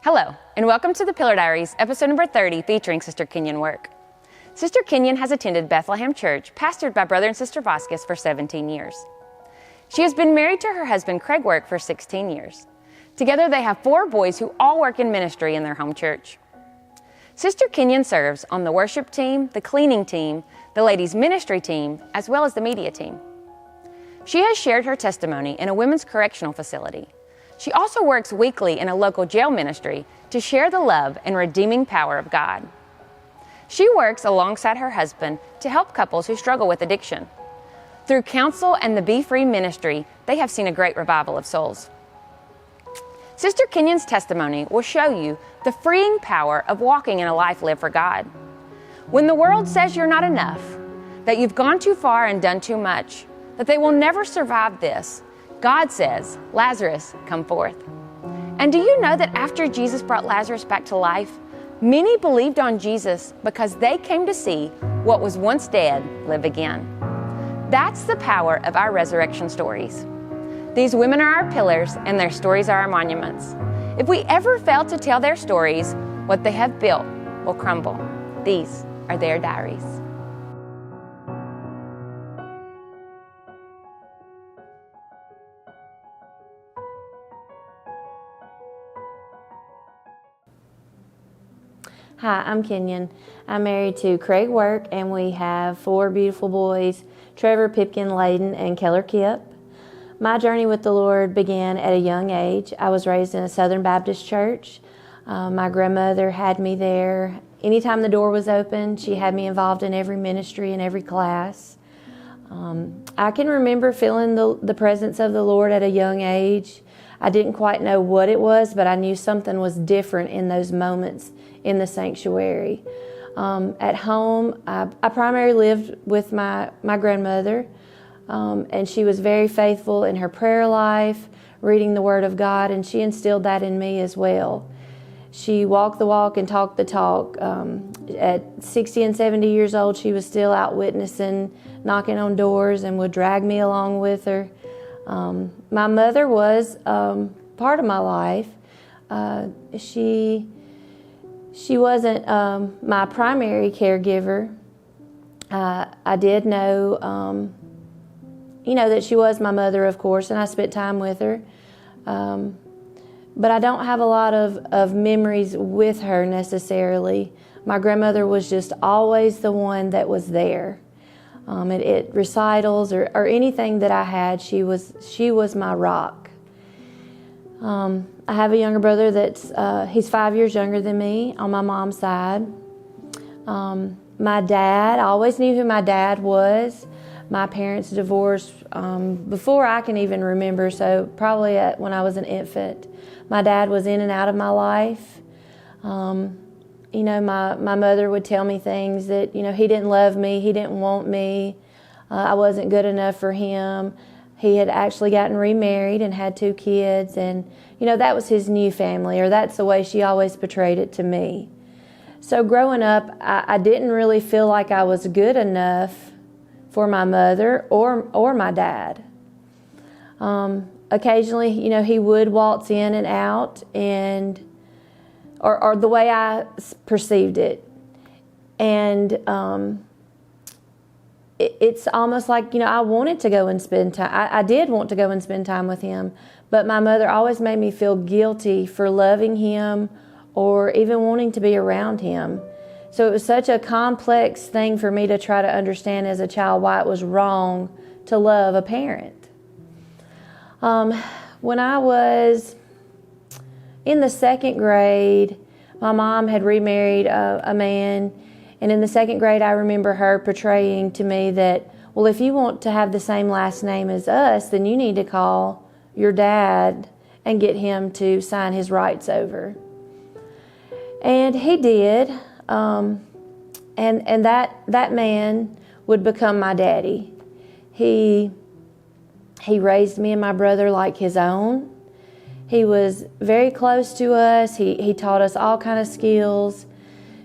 Hello, and welcome to the Pillar Diaries, episode number 30, featuring Sister Kenyon Work. Sister Kenyon has attended Bethlehem Church, pastored by Brother and Sister Vasquez for 17 years. She has been married to her husband, Craig Work, for 16 years. Together, they have 4 boys who all work in ministry in their home church. Sister Kenyon serves on the worship team, the cleaning team, the ladies' ministry team, as well as the media team. She has shared her testimony in a women's correctional facility. She also works weekly in a local jail ministry to share the love and redeeming power of God. She works alongside her husband to help couples who struggle with addiction. Through counsel and the Be Free ministry, they have seen a great revival of souls. Sister Kenyon's testimony will show you the freeing power of walking in a life lived for God. When the world says you're not enough, that you've gone too far and done too much, that they will never survive this, God says, Lazarus, come forth. And do you know that after Jesus brought Lazarus back to life, many believed on Jesus because they came to see what was once dead live again? That's the power of our resurrection stories. These women are our pillars, and their stories are our monuments. If we ever fail to tell their stories, what they have built will crumble. These are their diaries. Hi, I'm Kenyon. I'm married to Craig Work, and we have 4 beautiful boys, Trevor, Pipkin, Layden, and Keller Kip. My journey with the Lord began at a young age. I was raised in a Southern Baptist church. My grandmother had me there. Anytime the door was open, she had me involved in every ministry and every class. I can remember feeling the presence of the Lord at a young age. I didn't quite know what it was, but I knew something was different in those moments in the sanctuary. At home, I primarily lived with my grandmother, and she was very faithful in her prayer life, reading the Word of God, and she instilled that in me as well. She walked the walk and talked the talk. At 60 and 70 years old, she was still out witnessing, knocking on doors, and would drag me along with her. My mother was part of my life. She wasn't my primary caregiver. I did know, that she was my mother, of course, and I spent time with her. But I don't have a lot of memories with her necessarily. My grandmother was just always the one that was there. At recitals or anything that I had, she was my rock. I have a younger brother he's 5 years younger than me on my mom's side. My dad, I always knew who my dad was. My parents divorced before I can even remember, so probably when I was an infant. My dad was in and out of my life. My mother would tell me things that, he didn't love me, he didn't want me, I wasn't good enough for him. He had actually gotten remarried and had 2 kids, and, that was his new family, or that's the way she always portrayed it to me. So growing up, I didn't really feel like I was good enough for my mother or my dad. Occasionally, he would waltz in and out, or the way I perceived it. And it's almost like, I wanted to go and spend time. I did want to go and spend time with him, but my mother always made me feel guilty for loving him or even wanting to be around him. So it was such a complex thing for me to try to understand as a child why it was wrong to love a parent. When I was in the 2nd grade, my mom had remarried a man, and in the 2nd grade, I remember her portraying to me that, well, if you want to have the same last name as us, then you need to call your dad and get him to sign his rights over. And he did, and that man would become my daddy. He raised me and my brother like his own. He was very close to us. He taught us all kind of skills.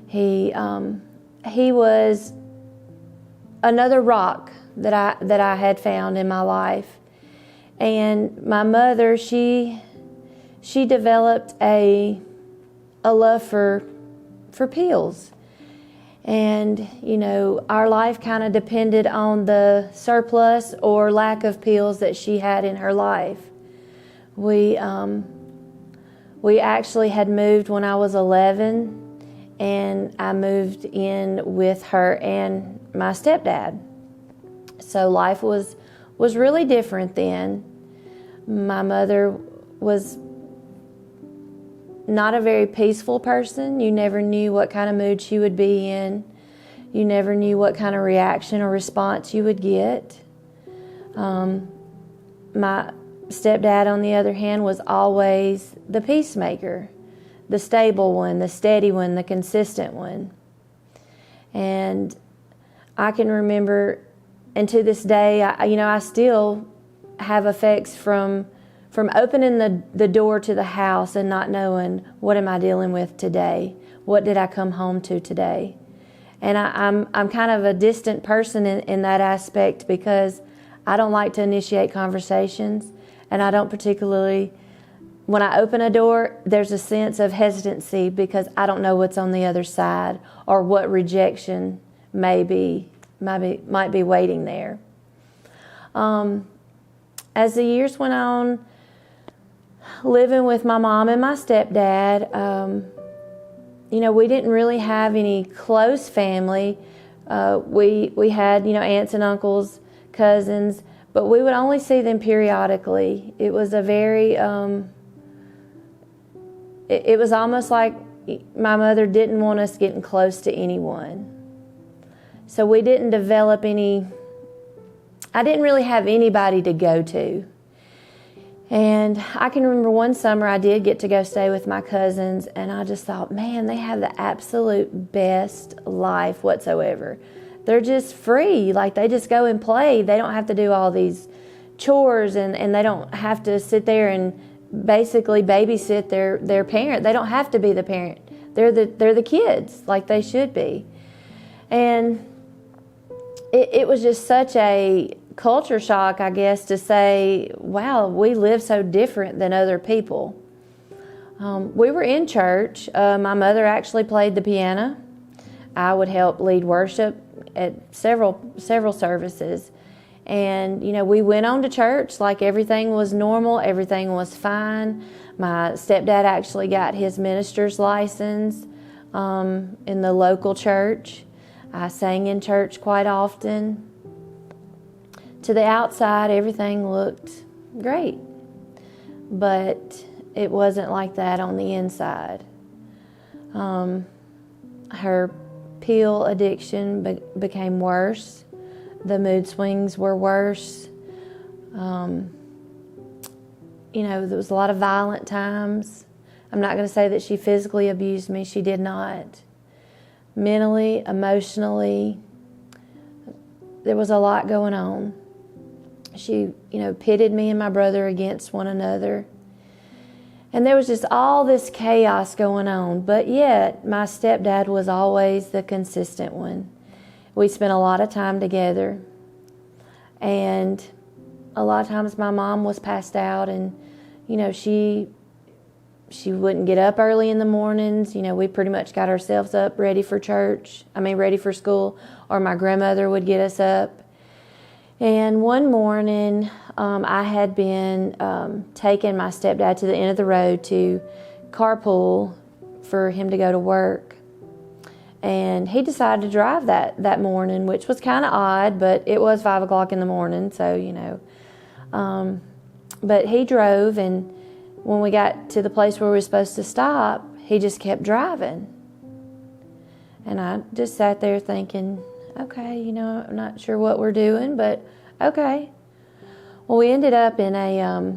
He was another rock that I had found in my life. And my mother, she developed a a love for pills. And, our life kind of depended on the surplus or lack of pills that she had in her life. We actually had moved when I was 11, and I moved in with her and my stepdad. So life was really different then. My mother was not a very peaceful person. You never knew what kind of mood she would be in. You never knew what kind of reaction or response you would get. My stepdad, on the other hand, was always the peacemaker, the stable one, the steady one, the consistent one. And I can remember, and to this day, I still have effects from opening the door to the house and not knowing, what am I dealing with today? What did I come home to today? And I'm kind of a distant person in that aspect, because I don't like to initiate conversations, and I don't particularly, when I open a door, there's a sense of hesitancy because I don't know what's on the other side or what rejection might be waiting there. As the years went on, living with my mom and my stepdad, we didn't really have any close family. We had, aunts and uncles, cousins, but we would only see them periodically. It was a very, it was almost like my mother didn't want us getting close to anyone. So we didn't develop I didn't really have anybody to go to. And I can remember one summer I did get to go stay with my cousins, and I just thought, man, they have the absolute best life whatsoever. They're just free. Like, they just go and play. They don't have to do all these chores, and they don't have to sit there and basically babysit their parent. They don't have to be the parent. They're the kids, like they should be. And it was just such a culture shock, I guess, to say, wow, we live so different than other people. We were in church. My mother actually played the piano. I would help lead worship at several services. And, we went on to church like everything was normal, everything was fine. My stepdad actually got his minister's license in the local church. I sang in church quite often. To the outside, everything looked great, but it wasn't like that on the inside. Her pill addiction became worse. The mood swings were worse. There was a lot of violent times. I'm not going to say that she physically abused me. She did not. Mentally, emotionally, there was a lot going on. She, pitted me and my brother against one another. And there was just all this chaos going on. But yet, my stepdad was always the consistent one. We spent a lot of time together. And a lot of times my mom was passed out, and, she wouldn't get up early in the mornings. We pretty much got ourselves up ready for ready for school, or my grandmother would get us up. And one morning, I had been taking my stepdad to the end of the road to carpool for him to go to work. And he decided to drive that morning, which was kind of odd, but it was 5 o'clock in the morning, so, but he drove, and when we got to the place where we were supposed to stop, he just kept driving. And I just sat there thinking, okay, I'm not sure what we're doing, but okay. Well, we ended up in a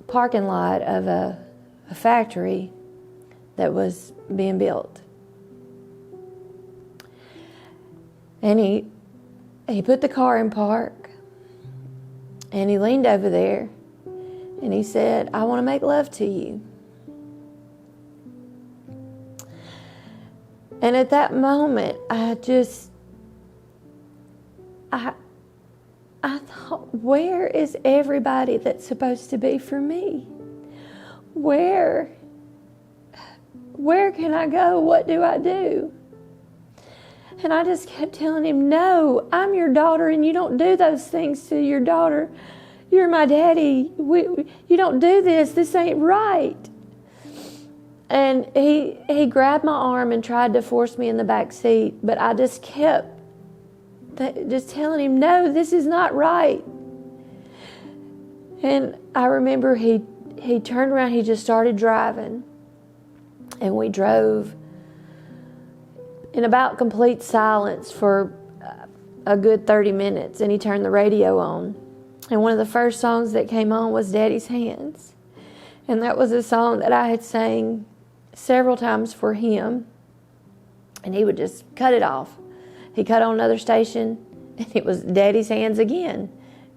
parking lot of a factory that was being built. And he put the car in park, and he leaned over there, and he said, I want to make love to you. And at that moment, I thought, where is everybody that's supposed to be for me? Where where can I go? What do I do? And I just kept telling him, no, I'm your daughter, and you don't do those things to your daughter. You're my daddy. You don't do this. This ain't right. And he grabbed my arm and tried to force me in the back seat, but I just kept just telling him, no, this is not right. And I remember he turned around, he just started driving, and we drove in about complete silence for a good 30 minutes, and he turned the radio on. And one of the first songs that came on was Daddy's Hands. And that was a song that I had sang several times for him. And he would just cut it off. He cut on another station, and it was Daddy's Hands again.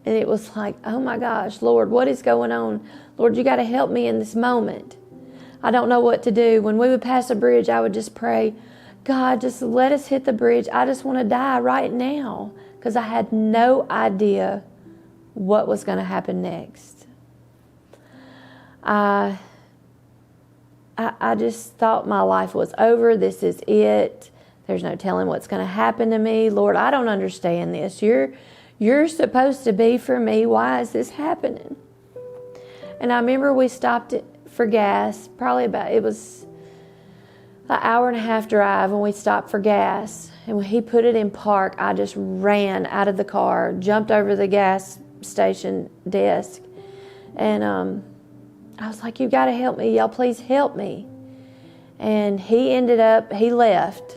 And it was like, oh my gosh, Lord, what is going on? Lord, you got to help me in this moment. I don't know what to do. When we would pass a bridge, I would just pray, God, just let us hit the bridge. I just want to die right now, because I had no idea what was going to happen next. I just thought my life was over. This is it. There's no telling what's going to happen to me. Lord, I don't understand this. You're supposed to be for me. Why is this happening? And I remember we stopped for gas. It was an hour and a half drive, and we stopped for gas. And when he put it in park, I just ran out of the car, jumped over the gas station desk, and I was like, you got to help me. Y'all please help me. And he left,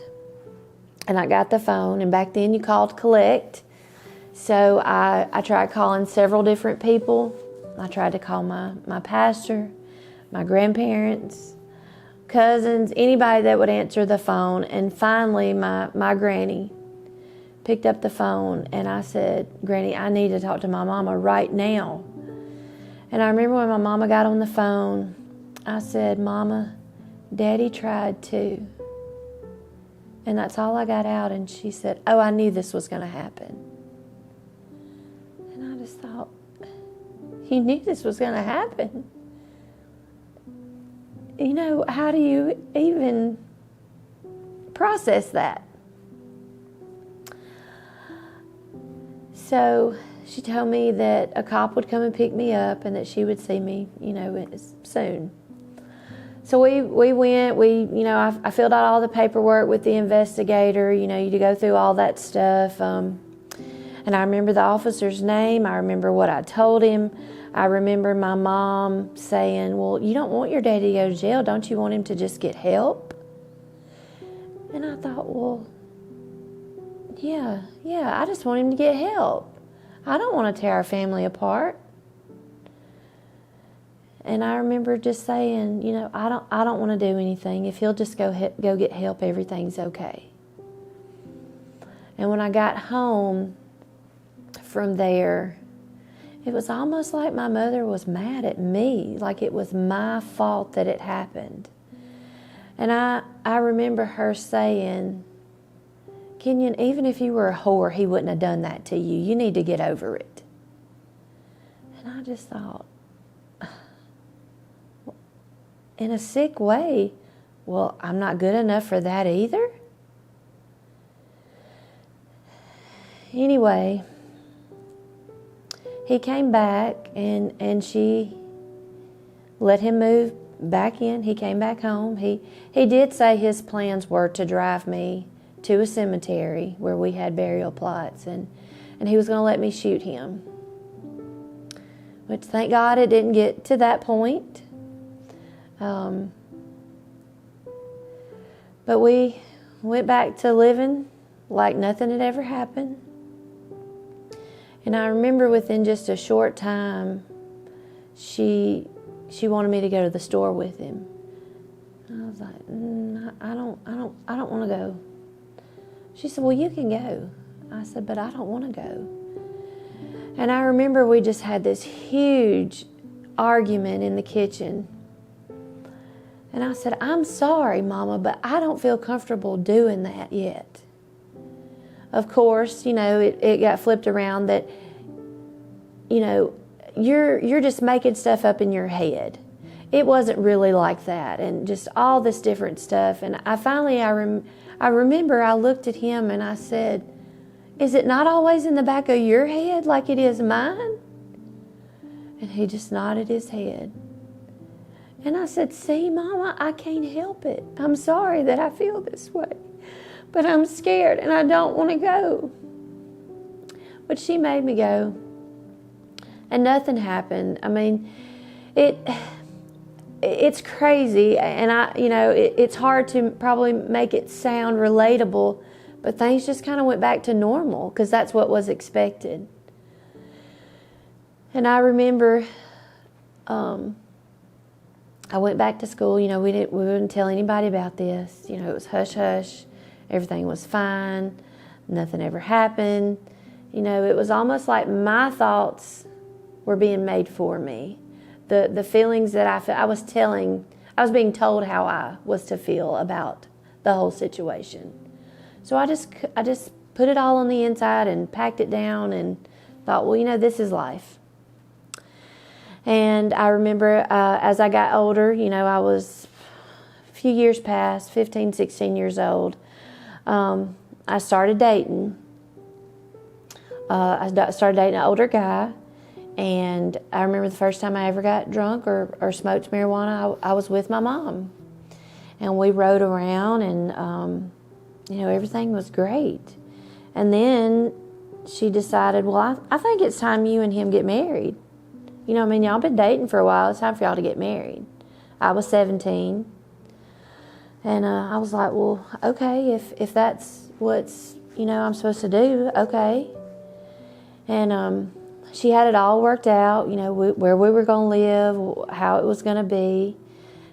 and I got the phone, and back then you called collect. So I tried calling several different people. I tried to call my pastor, my grandparents, cousins, anybody that would answer the phone. And finally my granny picked up the phone, and I said, Granny, I need to talk to my mama right now. And I remember when my mama got on the phone, I said, Mama, Daddy tried to. And that's all I got out. And she said, oh, I knew this was going to happen. And I just thought, you knew this was going to happen. You know, how do you even process that? So she told me that a cop would come and pick me up, and that she would see me, soon. So we went, I filled out all the paperwork with the investigator, you go through all that stuff. And I remember the officer's name. I remember what I told him. I remember my mom saying, well, you don't want your daddy to go to jail. Don't you want him to just get help? And I thought, well, yeah, I just want him to get help. I don't want to tear our family apart. And I remember just saying, I don't want to do anything. If he'll just go get help, everything's okay. And when I got home from there, it was almost like my mother was mad at me, like it was my fault that it happened. And I remember her saying, Kenyon, even if you were a whore, he wouldn't have done that to you. You need to get over it. And I just thought, in a sick way, well, I'm not good enough for that either. Anyway, he came back, and she let him move back in. He came back home. He did say his plans were to drive me to a cemetery where we had burial plots, and he was going to let me shoot him. Which, thank God, it didn't get to that point. But we went back to living like nothing had ever happened. And I remember within just a short time, she wanted me to go to the store with him. I was like, I don't want to go. She said, well, you can go. I said, but I don't want to go. And I remember we just had this huge argument in the kitchen. And I said, I'm sorry, Mama, but I don't feel comfortable doing that yet. Of course, it got flipped around that, you're just making stuff up in your head. it wasn't really like that, and just all this different stuff. And I remember I looked at him and I said, "Is it not always in the back of your head like it is mine?" And he just nodded his head. And I said, "See, Mama, I can't help it. I'm sorry that I feel this way, but I'm scared and I don't want to go." But she made me go, and nothing happened. I mean, it's crazy, and it's hard to probably make it sound relatable, but things just kind of went back to normal because that's what was expected. And I remember I went back to school. We wouldn't tell anybody about this. It was hush hush. Everything was fine. Nothing ever happened. It was almost like my thoughts were being made for me. The feelings that I felt, I was being told how I was to feel about the whole situation. So I just put it all on the inside and packed it down and thought, well, this is life. And I remember as I got older, I was a few years past, 15, 16 years old. I started dating. I started dating an older guy. And I remember the first time I ever got drunk or smoked marijuana, I was with my mom. And we rode around and, everything was great. And then she decided, well, I think it's time you and him get married. Y'all been dating for a while. It's time for y'all to get married. I was 17. And I was like, well, okay, if that's what's, I'm supposed to do, okay. And she had it all worked out, where we were going to live, how it was going to be.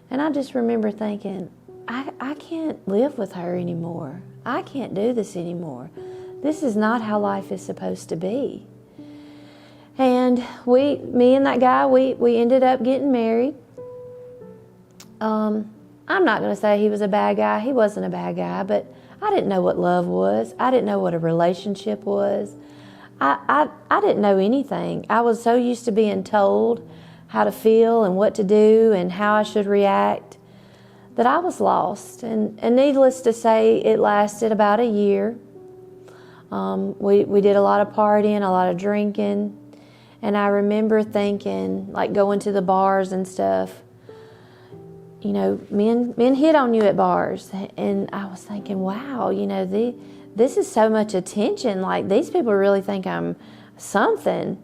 And I just remember thinking, I can't live with her anymore. I can't do this anymore. This is not how life is supposed to be. And me and that guy, we ended up getting married. I'm not going to say he was a bad guy. He wasn't a bad guy, but I didn't know what love was. I didn't know what a relationship was. I didn't know anything. I was so used to being told how to feel and what to do and how I should react that I was lost. And needless to say, it lasted about a year. We did a lot of partying, a lot of drinking. And I remember thinking, like going to the bars and stuff, men hit on you at bars. And I was thinking, wow, this is so much attention. Like, these people really think I'm something.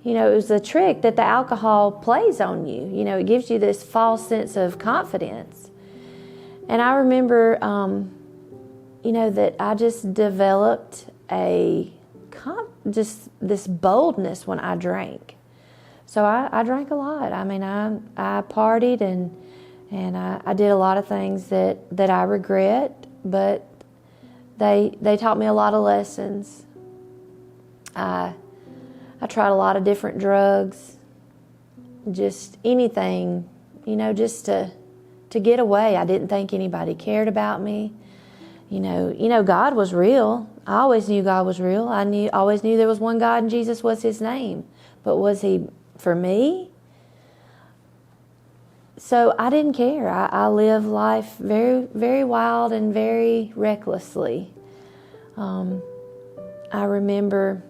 It was a trick that the alcohol plays on you. It gives you this false sense of confidence. And I remember, that I just developed just this boldness when I drank. So I drank a lot. I mean, I partied and I did a lot of things that I regret, but they taught me a lot of lessons. I tried a lot of different drugs, just anything, just to get away. I didn't think anybody cared about me. God was real. I always knew God was real. Always knew there was one God and Jesus was his name. But was he for me? So I didn't care. I lived life very, very wild and very recklessly. I remember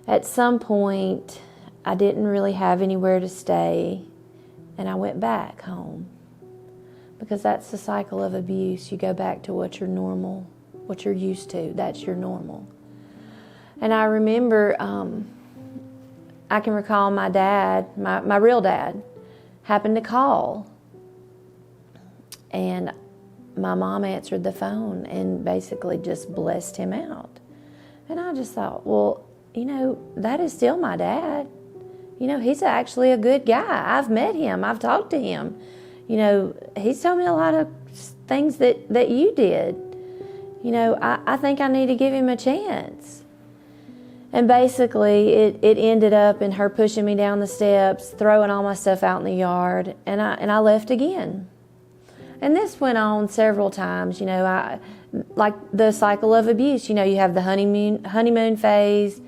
at some point I didn't really have anywhere to stay, and I went back home. Because that's the cycle of abuse. You go back to what you're normal, what you're used to. That's your normal. And I remember, I can recall my dad, my real dad, happened to call. And my mom answered the phone and basically just blessed him out. And I just thought, well, that is still my dad. He's actually a good guy. I've met him. I've talked to him. He's told me a lot of things that you did. I think I need to give him a chance. And basically, it ended up in her pushing me down the steps, throwing all my stuff out in the yard, and I left again. And this went on several times. Like the cycle of abuse. You have the honeymoon phase,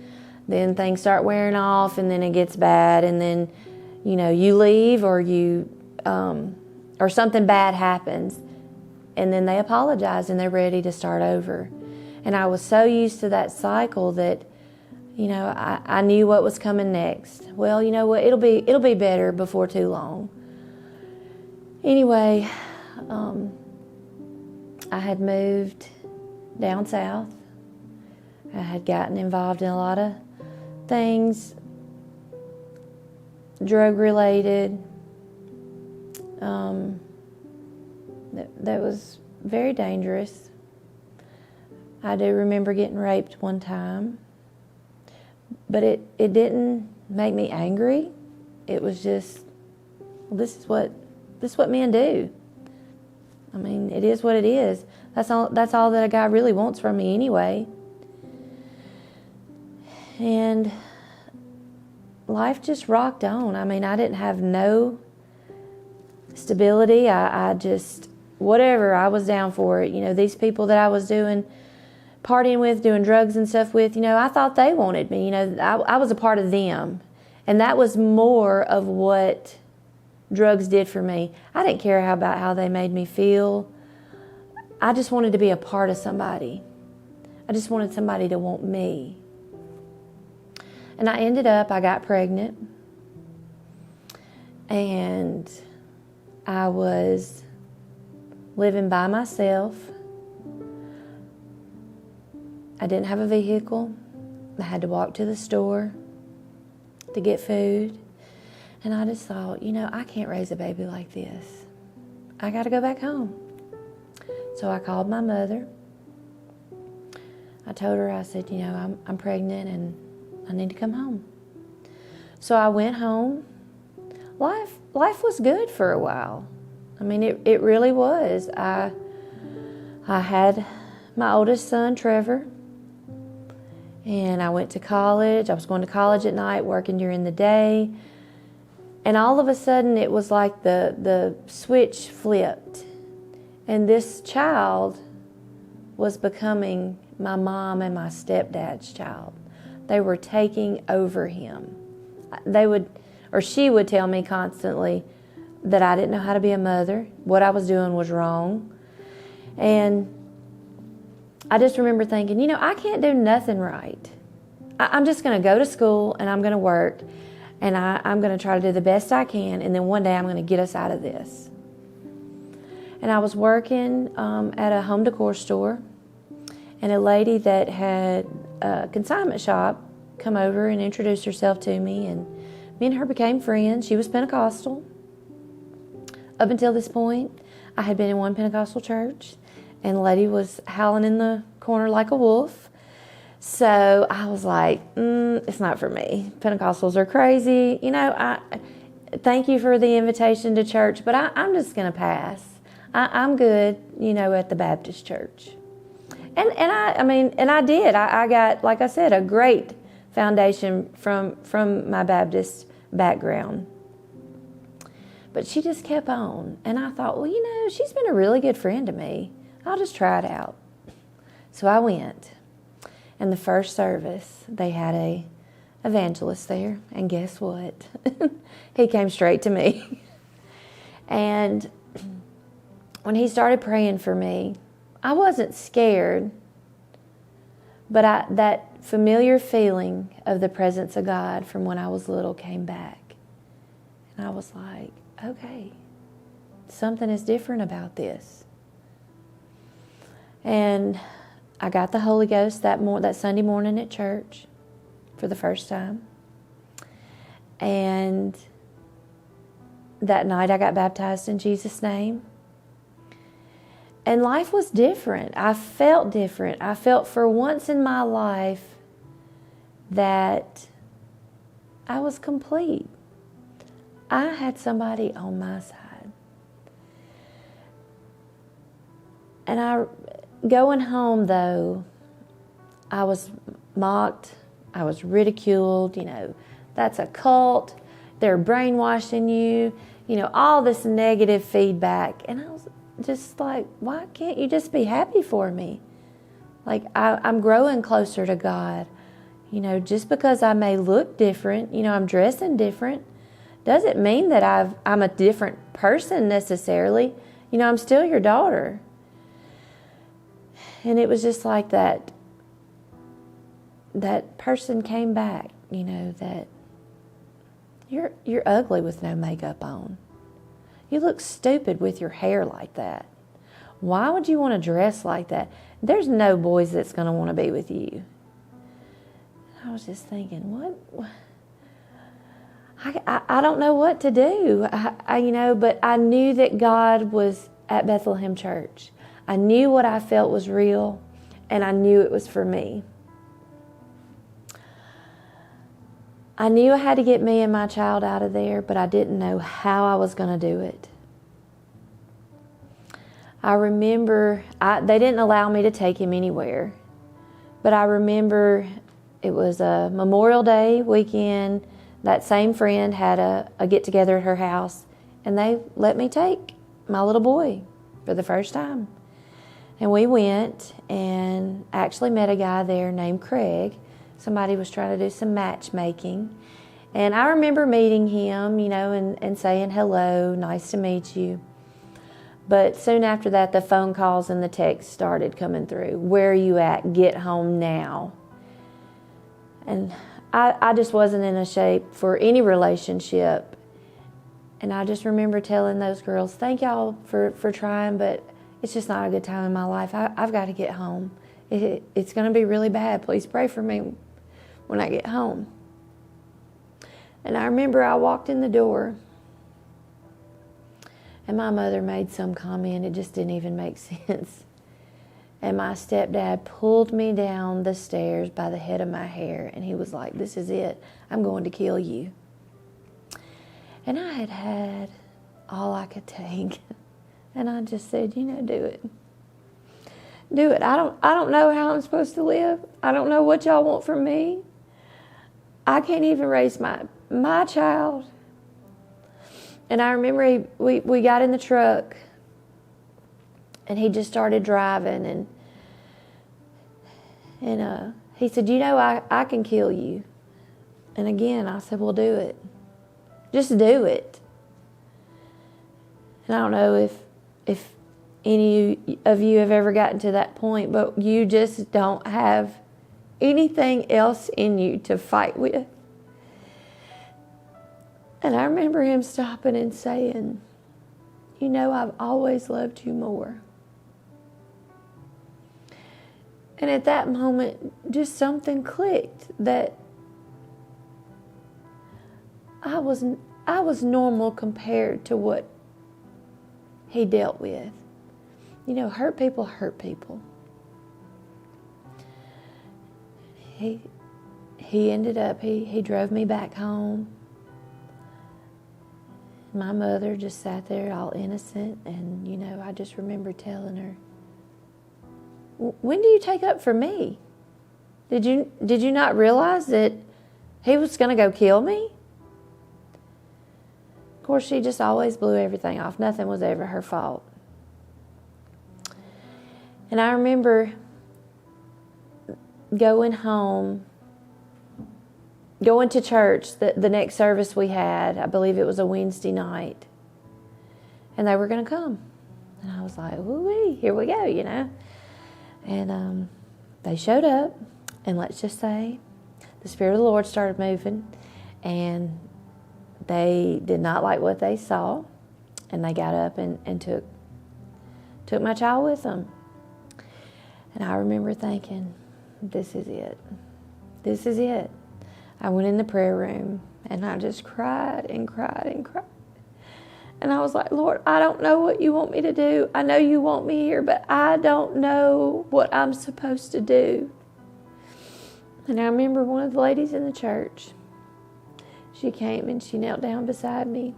then things start wearing off, and then it gets bad, and then you leave or or something bad happens, and then they apologize and they're ready to start over. And I was so used to that cycle that, I knew what was coming next. Well, you know what? It'll be better before too long. Anyway, I had moved down south. I had gotten involved in a lot of things, drug-related. That was very dangerous. I do remember getting raped one time, but it didn't make me angry. It was just, well, this is what men do. I mean, it is what it is. That's all that a guy really wants from me anyway. And life just rocked on. I mean, I didn't have no stability. I just, whatever, I was down for it. These people that I was partying with, doing drugs and stuff with, I thought they wanted me. I was a part of them. And that was more of what drugs did for me. I didn't care about how they made me feel. I just wanted to be a part of somebody. I just wanted somebody to want me. And I got pregnant. And I was living by myself. I didn't have a vehicle. I had to walk to the store to get food. And I just thought, I can't raise a baby like this. I got to go back home. So I called my mother. I told her, I said, I'm pregnant and I need to come home. So I went home. Life was good for a while. I mean, it really was. I had my oldest son, Trevor, and I went to college. I was going to college at night, working during the day. And all of a sudden, it was like the switch flipped. And this child was becoming my mom and my stepdad's child. They were taking over him. She would tell me constantly that I didn't know how to be a mother. What I was doing was wrong. And I just remember thinking, I can't do nothing right. I'm just going to go to school and I'm going to work and I'm going to try to do the best I can, and then one day I'm going to get us out of this. And I was working at a home decor store, and a lady that had a consignment shop come over and introduced herself to me, and me and her became friends. She was Pentecostal. Up until this point, I had been in one Pentecostal church, and the lady was howling in the corner like a wolf. So I was like, it's not for me. Pentecostals are crazy. I thank you for the invitation to church, but I'm just going to pass. I'm good, at the Baptist church. And I did. I got, like I said, a great foundation from my Baptist background. But she just kept on. And I thought, well, she's been a really good friend to me. I'll just try it out. So I went. And the first service, they had a evangelist there. And guess what? He came straight to me. And when he started praying for me, I wasn't scared. But that familiar feeling of the presence of God from when I was little came back. And I was like, okay, something is different about this. And I got the Holy Ghost that Sunday morning at church for the first time. And that night I got baptized in Jesus' name. And life was different. I felt different. I felt for once in my life that I was complete. I had somebody on my side. And going home, though, I was mocked. I was ridiculed. That's a cult. They're brainwashing you. All this negative feedback. And I was just like, why can't you just be happy for me? Like, I'm growing closer to God. Just because I may look different, I'm dressing different, doesn't mean that I'm a different person necessarily. I'm still your daughter. And it was just like that person came back, that you're ugly with no makeup on. You look stupid with your hair like that. Why would you want to dress like that? There's no boys that's going to want to be with you. I was just thinking, what? I don't know what to do, but I knew that God was at Bethlehem Church. I knew what I felt was real, and I knew it was for me. I knew I had to get me and my child out of there, but I didn't know how I was going to do it. I remember they didn't allow me to take him anywhere, but I remember it was a Memorial Day weekend. That same friend had a get-together at her house, and they let me take my little boy for the first time. And we went and actually met a guy there named Craig. Somebody was trying to do some matchmaking. And I remember meeting him, and saying, hello, nice to meet you. But soon after that, the phone calls and the texts started coming through. Where are you at? Get home now. And I just wasn't in a shape for any relationship. And I just remember telling those girls, thank y'all for trying, but it's just not a good time in my life. I've got to get home. It's going to be really bad. Please pray for me when I get home. And I remember I walked in the door, and my mother made some comment. It just didn't even make sense. And my stepdad pulled me down the stairs by the head of my hair, and he was like, this is it. I'm going to kill you. And I had all I could take. And I just said, do it. Do it. I don't know how I'm supposed to live. I don't know what y'all want from me. I can't even raise my child. And I remember we got in the truck, and he just started driving, and he said, I can kill you. And again, I said, well, do it. Just do it. And I don't know if any of you have ever gotten to that point, but you just don't have anything else in you to fight with. And I remember him stopping and saying, I've always loved you more. And at that moment, just something clicked that I was normal compared to what he dealt with. Hurt people hurt people. He ended up, he drove me back home. My mother just sat there all innocent, and, I just remember telling her, when do you take up for me? Did you not realize that he was going to go kill me? Of course, she just always blew everything off. Nothing was ever her fault. And I remember going home, going to church, the next service we had, I believe it was a Wednesday night, and they were going to come. And I was like, woo-wee, here we go, And they showed up, and let's just say the Spirit of the Lord started moving, and they did not like what they saw, and they got up and took my child with them. And I remember thinking, this is it. This is it. I went in the prayer room, and I just cried and cried and cried. And I was like, Lord, I don't know what you want me to do. I know you want me here, but I don't know what I'm supposed to do. And I remember one of the ladies in the church, she came and she knelt down beside me,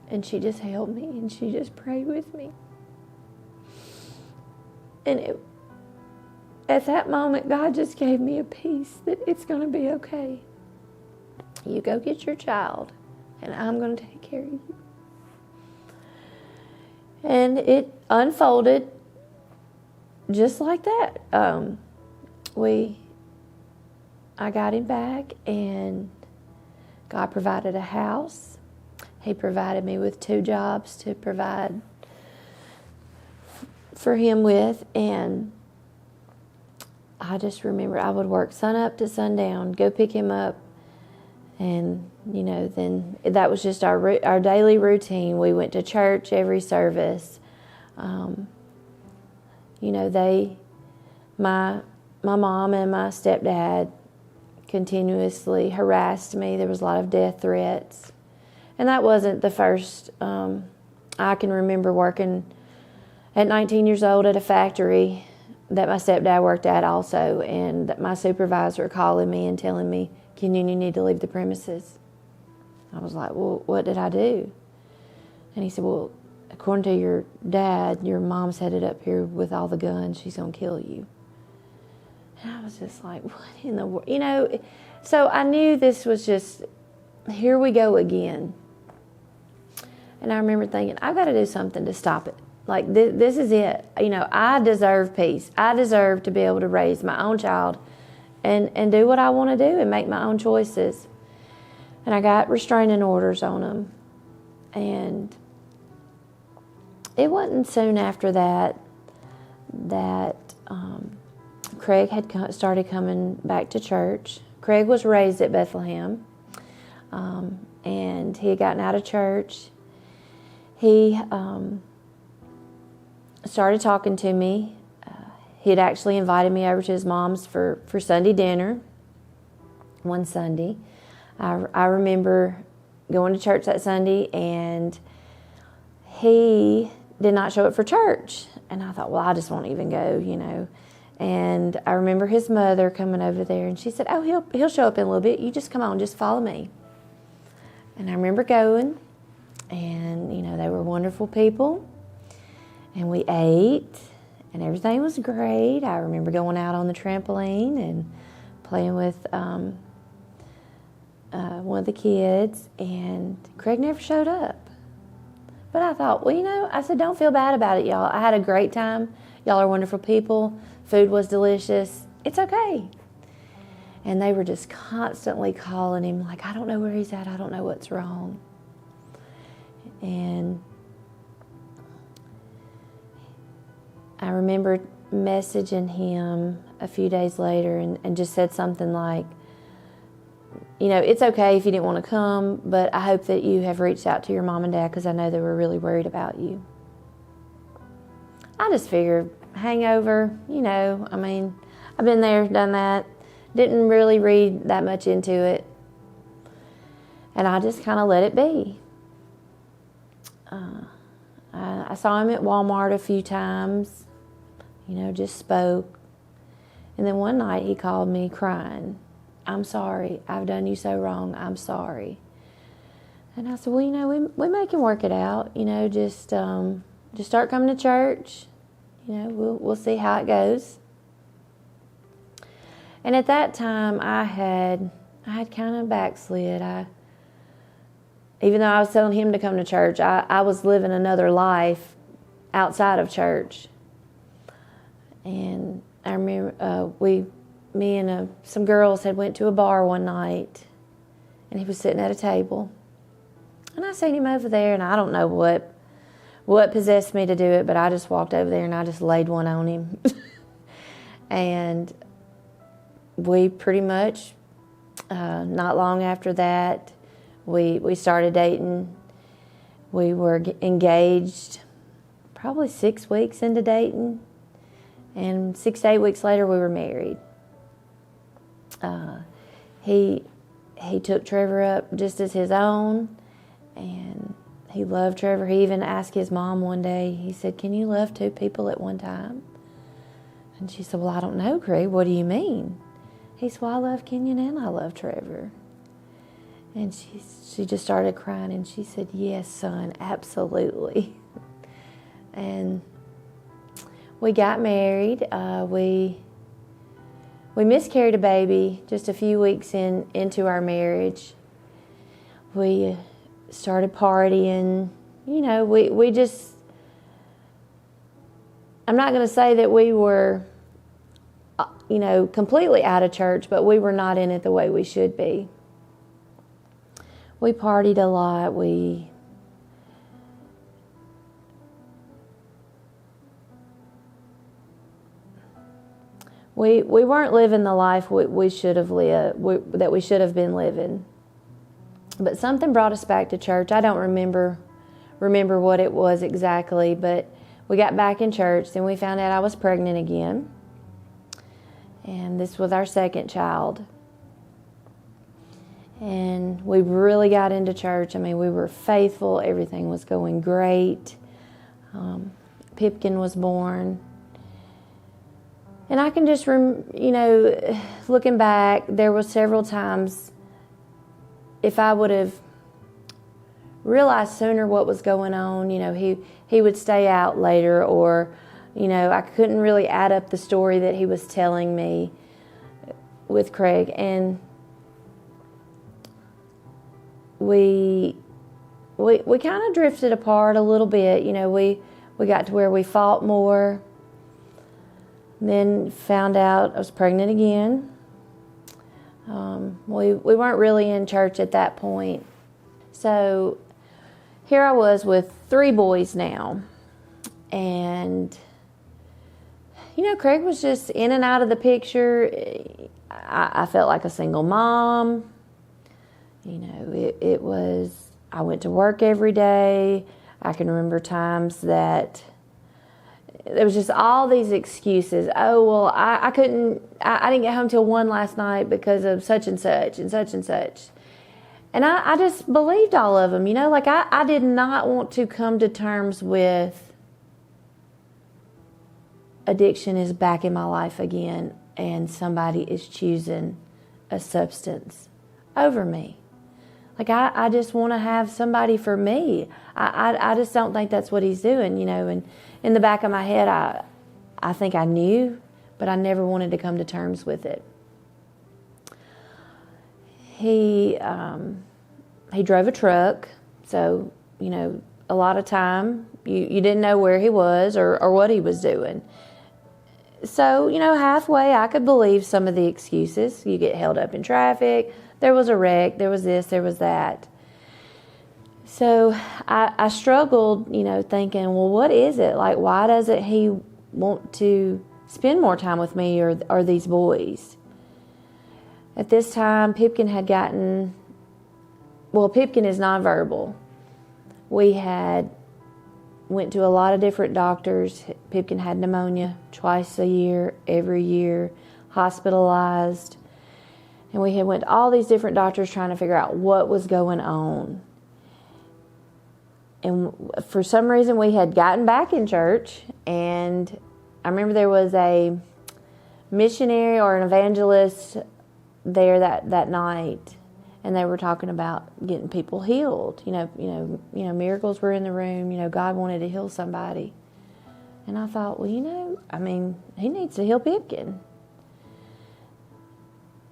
and she just held me, and she just prayed with me. And at that moment, God just gave me a peace that it's going to be okay. You go get your child, and I'm going to take care of you. And it unfolded just like that. I got him back, and God provided a house. He provided me with 2 jobs to provide for him with, and I just remember I would work sun up to sundown, go pick him up, and then that was just our daily routine. We went to church every service. My mom and my stepdad continuously harassed me. There was a lot of death threats, and that wasn't the first. I can remember working at 19 years old at a factory that my stepdad worked at also, and my supervisor calling me and telling me, "Kenyon, you need to leave the premises." I was like, "Well, what did I do?" And he said, "Well, according to your dad, your mom's headed up here with all the guns. She's going to kill you." And I was just like, what in the world? So I knew this was just, here we go again. And I remember thinking, I've got to do something to stop it. Like, this is it. I deserve peace. I deserve to be able to raise my own child and do what I want to do and make my own choices. And I got restraining orders on them. And it wasn't soon after that Craig had started coming back to church. Craig was raised at Bethlehem, and he had gotten out of church. He started talking to me. He had actually invited me over to his mom's for Sunday dinner one Sunday. I remember going to church that Sunday, and he did not show up for church. And I thought, well, I just won't even go, And I remember his mother coming over there, and she said, "Oh, he'll show up in a little bit. You just come on, just follow me." And I remember going, and, they were wonderful people. And we ate, and everything was great. I remember going out on the trampoline and playing with one of the kids, and Craig never showed up. But I thought, well, I said, don't feel bad about it, y'all. I had a great time. Y'all are wonderful people. Food was delicious. It's okay. And they were just constantly calling him, like, I don't know where he's at. I don't know what's wrong. And I remember messaging him a few days later and just said something like, it's okay if you didn't want to come, but I hope that you have reached out to your mom and dad because I know they were really worried about you. I just figured, hangover, I've been there, done that. Didn't really read that much into it. And I just kind of let it be. I saw him at Walmart a few times, just spoke. And then one night he called me crying. "I'm sorry. I've done you so wrong. I'm sorry." And I said, well, we can work it out. Just start coming to church. We'll see how it goes. And at that time, I had kind of backslid. Even though I was telling him to come to church, I was living another life outside of church. And I remember me and some girls had went to a bar one night, and he was sitting at a table. And I seen him over there, and I don't know what possessed me to do it, but I just walked over there and I just laid one on him. And we pretty much, not long after that, we started dating. We were engaged probably 6 weeks into dating, and 6 to 8 weeks later we were married. He took Trevor up just as his own, and he loved Trevor. He even asked his mom one day, he said, "Can you love 2 people at one time?" And she said, "Well, I don't know, Craig. What do you mean?" He said, "Well, I love Kenyon and I love Trevor." And she just started crying, and she said, "Yes, son, absolutely." And we got married. We miscarried a baby just a few weeks into our marriage. We started partying. We just, I'm not going to say that we were, completely out of church, but we were not in it the way we should be. We partied a lot. We We weren't living the life we should have lived, that we should have been living. But something brought us back to church. I don't remember what it was exactly, but we got back in church, and we found out I was pregnant again. And this was our second child. And we really got into church. I mean, we were faithful. Everything was going great. Pipkin was born. And I can just, looking back, there were several times, if I would have realized sooner what was going on, he would stay out later, or, I couldn't really add up the story that he was telling me with Craig. And we kind of drifted apart a little bit. We got to where we fought more. Then found out I was pregnant again. We weren't really in church at that point. So here I was with 3 boys now. And, Craig was just in and out of the picture. I felt like a single mom. It was, I went to work every day. I can remember times that there was just all these excuses. Oh, well, I didn't get home till 1 last night because of such and such and such and such. And I just believed all of them, I did not want to come to terms with addiction is back in my life again, and somebody is choosing a substance over me. I just want to have somebody for me. I just don't think that's what he's doing, and in the back of my head, I think I knew, but I never wanted to come to terms with it. He drove a truck, so, a lot of time you didn't know where he was or what he was doing. So, halfway I could believe some of the excuses. You get held up in traffic, there was a wreck, there was this, there was that. So I struggled, thinking, well, what is it? Why doesn't he want to spend more time with me or these boys? At this time, Pipkin had Pipkin is nonverbal. We had went to a lot of different doctors. Pipkin had pneumonia twice a year, every year, hospitalized. And we had went to all these different doctors trying to figure out what was going on. And for some reason, we had gotten back in church, and I remember there was a missionary or an evangelist there that night, and they were talking about getting people healed. Miracles were in the room. God wanted to heal somebody, and I thought, well, he needs to heal Pipkin.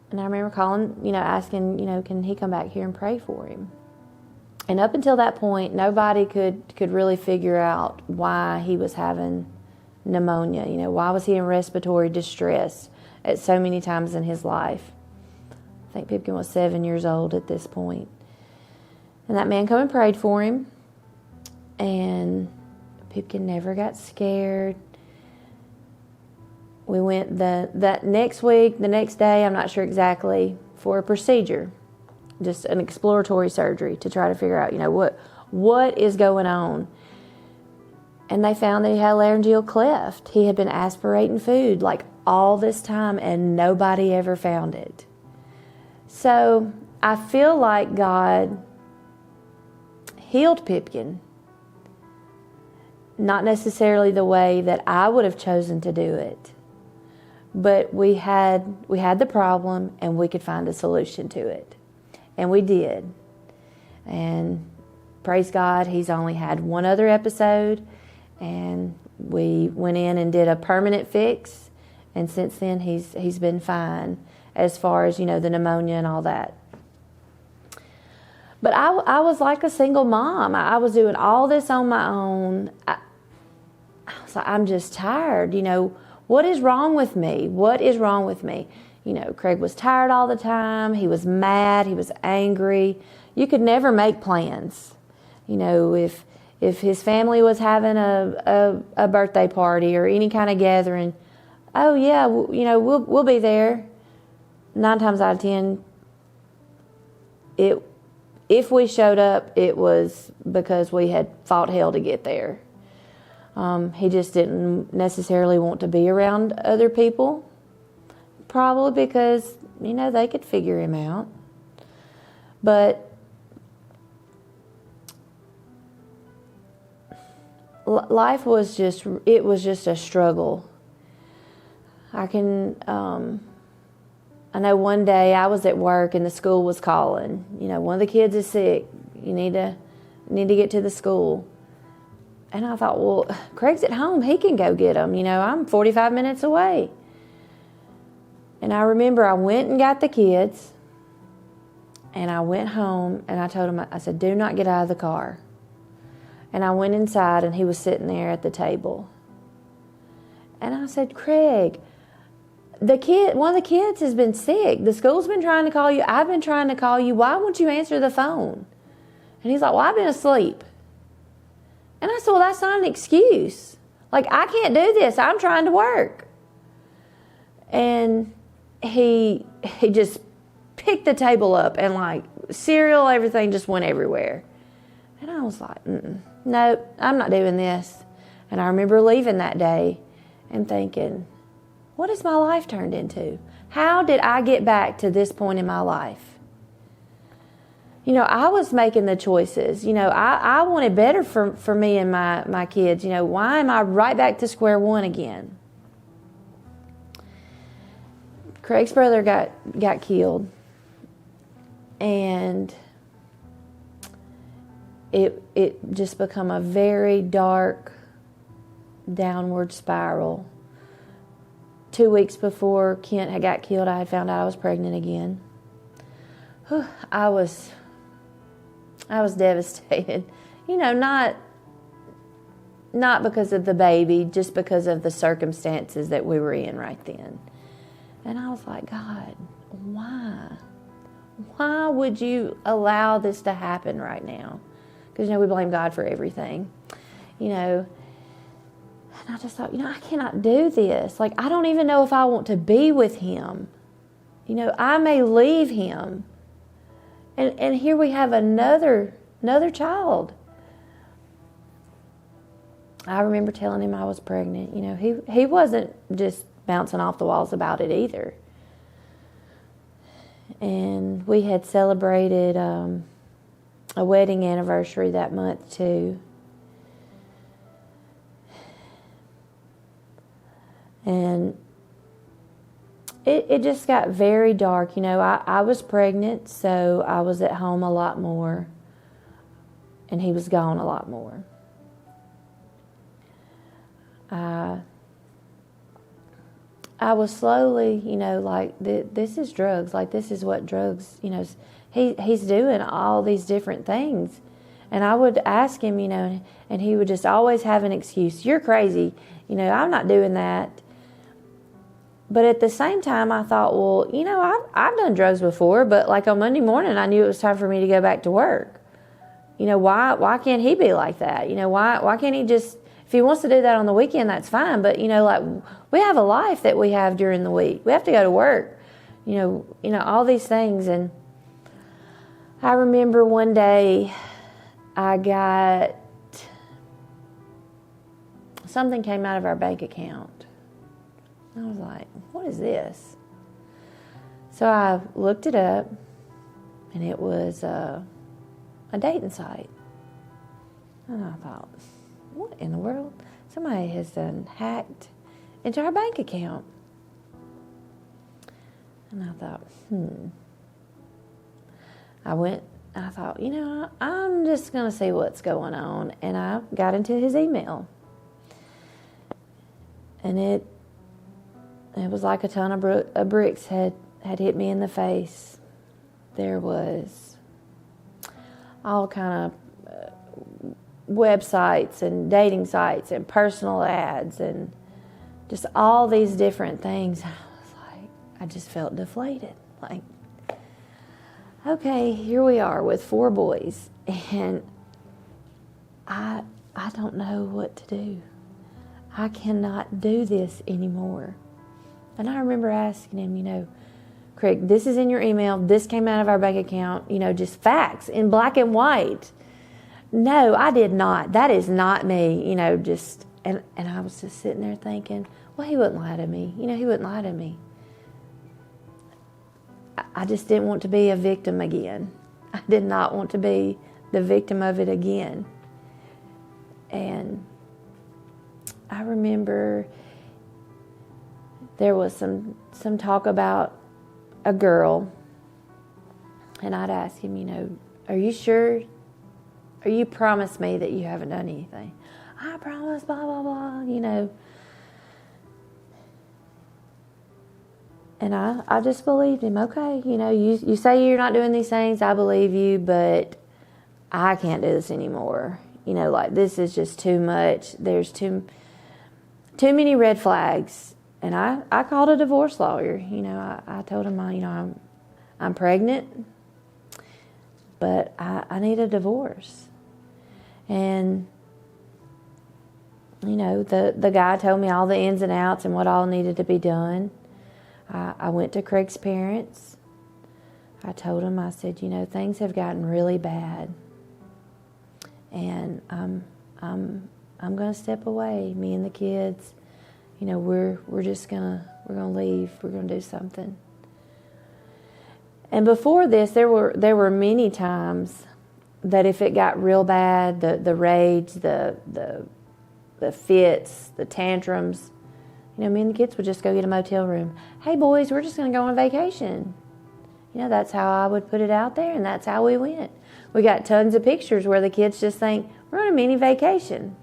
And I remember calling, asking, can he come back here and pray for him? And up until that point, nobody could really figure out why he was having pneumonia. Why was he in respiratory distress at so many times in his life? I think Pipkin was 7 years old at this point. And that man come and prayed for him. And Pipkin never got scared. We went that next week, the next day, I'm not sure exactly, for a procedure. Just an exploratory surgery to try to figure out, what is going on. And they found that he had laryngeal cleft. He had been aspirating food all this time, and nobody ever found it. So I feel like God healed Pipkin. Not necessarily the way that I would have chosen to do it. But we had the problem, and we could find a solution to it. And we did. And praise God, he's only had one other episode. And we went in and did a permanent fix. And since then, he's been fine as far as, the pneumonia and all that. But I was like a single mom. I was doing all this on my own. I was like, I'm just tired. What is wrong with me? What is wrong with me? Craig was tired all the time. He was mad. He was angry. You could never make plans. If his family was having a birthday party or any kind of gathering, oh yeah, we'll be there. 9 times out of 10, if we showed up, it was because we had fought hell to get there. He just didn't necessarily want to be around other people, probably because, they could figure him out. But life was just a struggle. I know one day I was at work and the school was calling. One of the kids is sick. You need to get to the school. And I thought, well, Craig's at home. He can go get him. I'm 45 minutes away. And I remember I went and got the kids. And I went home and I told him, I said, do not get out of the car. And I went inside and he was sitting there at the table. And I said, Craig, one of the kids has been sick. The school's been trying to call you. I've been trying to call you. Why won't you answer the phone? And he's like, well, I've been asleep. And I said, well, that's not an excuse. Like, I can't do this. I'm trying to work. And he just picked the table up and like cereal, everything just went everywhere. And I was like, no, I'm not doing this. And I remember leaving that day and thinking, what has my life turned into? How did I get back to this point in my life? I was making the choices. I wanted better for me and my kids. Why am I right back to square one again? Craig's brother got killed. And it just become a very dark downward spiral. 2 weeks before Kent had got killed, I had found out I was pregnant again. I was devastated. Not because of the baby, just because of the circumstances that we were in right then. And I was like, God, why? Why would you allow this to happen right now? Because, we blame God for everything. And I just thought, I cannot do this. Like, I don't even know if I want to be with him. I may leave him. And here we have another child. I remember telling him I was pregnant. He wasn't just bouncing off the walls about it either. And we had celebrated a wedding anniversary that month too. And it just got very dark. I was pregnant, so I was at home a lot more. And he was gone a lot more. I was slowly, like, this is drugs. Like, this is what drugs, he's doing all these different things. And I would ask him, and he would just always have an excuse. You're crazy. I'm not doing that. But at the same time, I thought, well, I've done drugs before, but like on Monday morning, I knew it was time for me to go back to work. Why can't he be like that? Why can't he just, if he wants to do that on the weekend, that's fine. But, like, we have a life that we have during the week. We have to go to work, all these things. And I remember one day something came out of our bank account. I was like, what is this? So I looked it up, and it was a dating site. And I thought, what in the world? Somebody has done hacked into our bank account. And I thought, I thought, I'm just going to see what's going on. And I got into his email. And it was like a ton of bricks had hit me in the face. There was all kind of websites and dating sites and personal ads and just all these different things. I just felt deflated. Like, okay, here we are with 4 boys, and I don't know what to do. I cannot do this anymore. And I remember asking him, Craig, this is in your email. This came out of our bank account, just facts in black and white. No, I did not. That is not me, and I was just sitting there thinking, well, he wouldn't lie to me. He wouldn't lie to me. I just didn't want to be a victim again. I did not want to be the victim of it again. And I remember there was some talk about a girl, and I'd ask him, are you sure? Or you promise me that you haven't done anything? I promise, blah, blah, blah, And I just believed him. Okay, you say you're not doing these things, I believe you, but I can't do this anymore. This is just too much. There's too many red flags. And I called a divorce lawyer. I told him, I'm pregnant, but I need a divorce. And, the guy told me all the ins and outs and what all needed to be done. I went to Craig's parents. I told him, I said, things have gotten really bad. And I'm going to step away. Me and the kids, we're gonna leave. We're gonna do something. And before this, there were many times that if it got real bad, the rage, the fits, the tantrums, me and the kids would just go get a motel room. Hey boys, we're just gonna go on vacation. That's how I would put it out there, and that's how we went. We got tons of pictures where the kids just think we're on a mini vacation.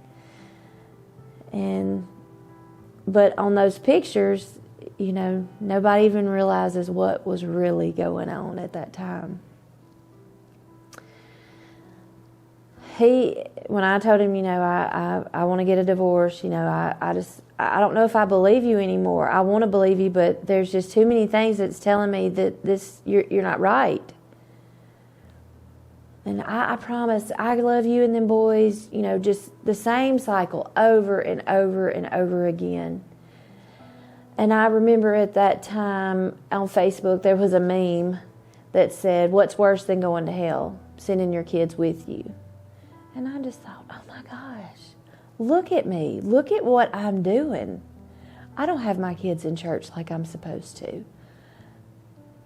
But on those pictures, nobody even realizes what was really going on at that time. When I told him, I want to get a divorce, I don't know if I believe you anymore. I want to believe you, but there's just too many things that's telling me that you're not right. And I promise, I love you and them boys, just the same cycle over and over and over again. And I remember at that time on Facebook, there was a meme that said, what's worse than going to hell? Sending your kids with you. And I just thought, oh my gosh, look at me. Look at what I'm doing. I don't have my kids in church like I'm supposed to.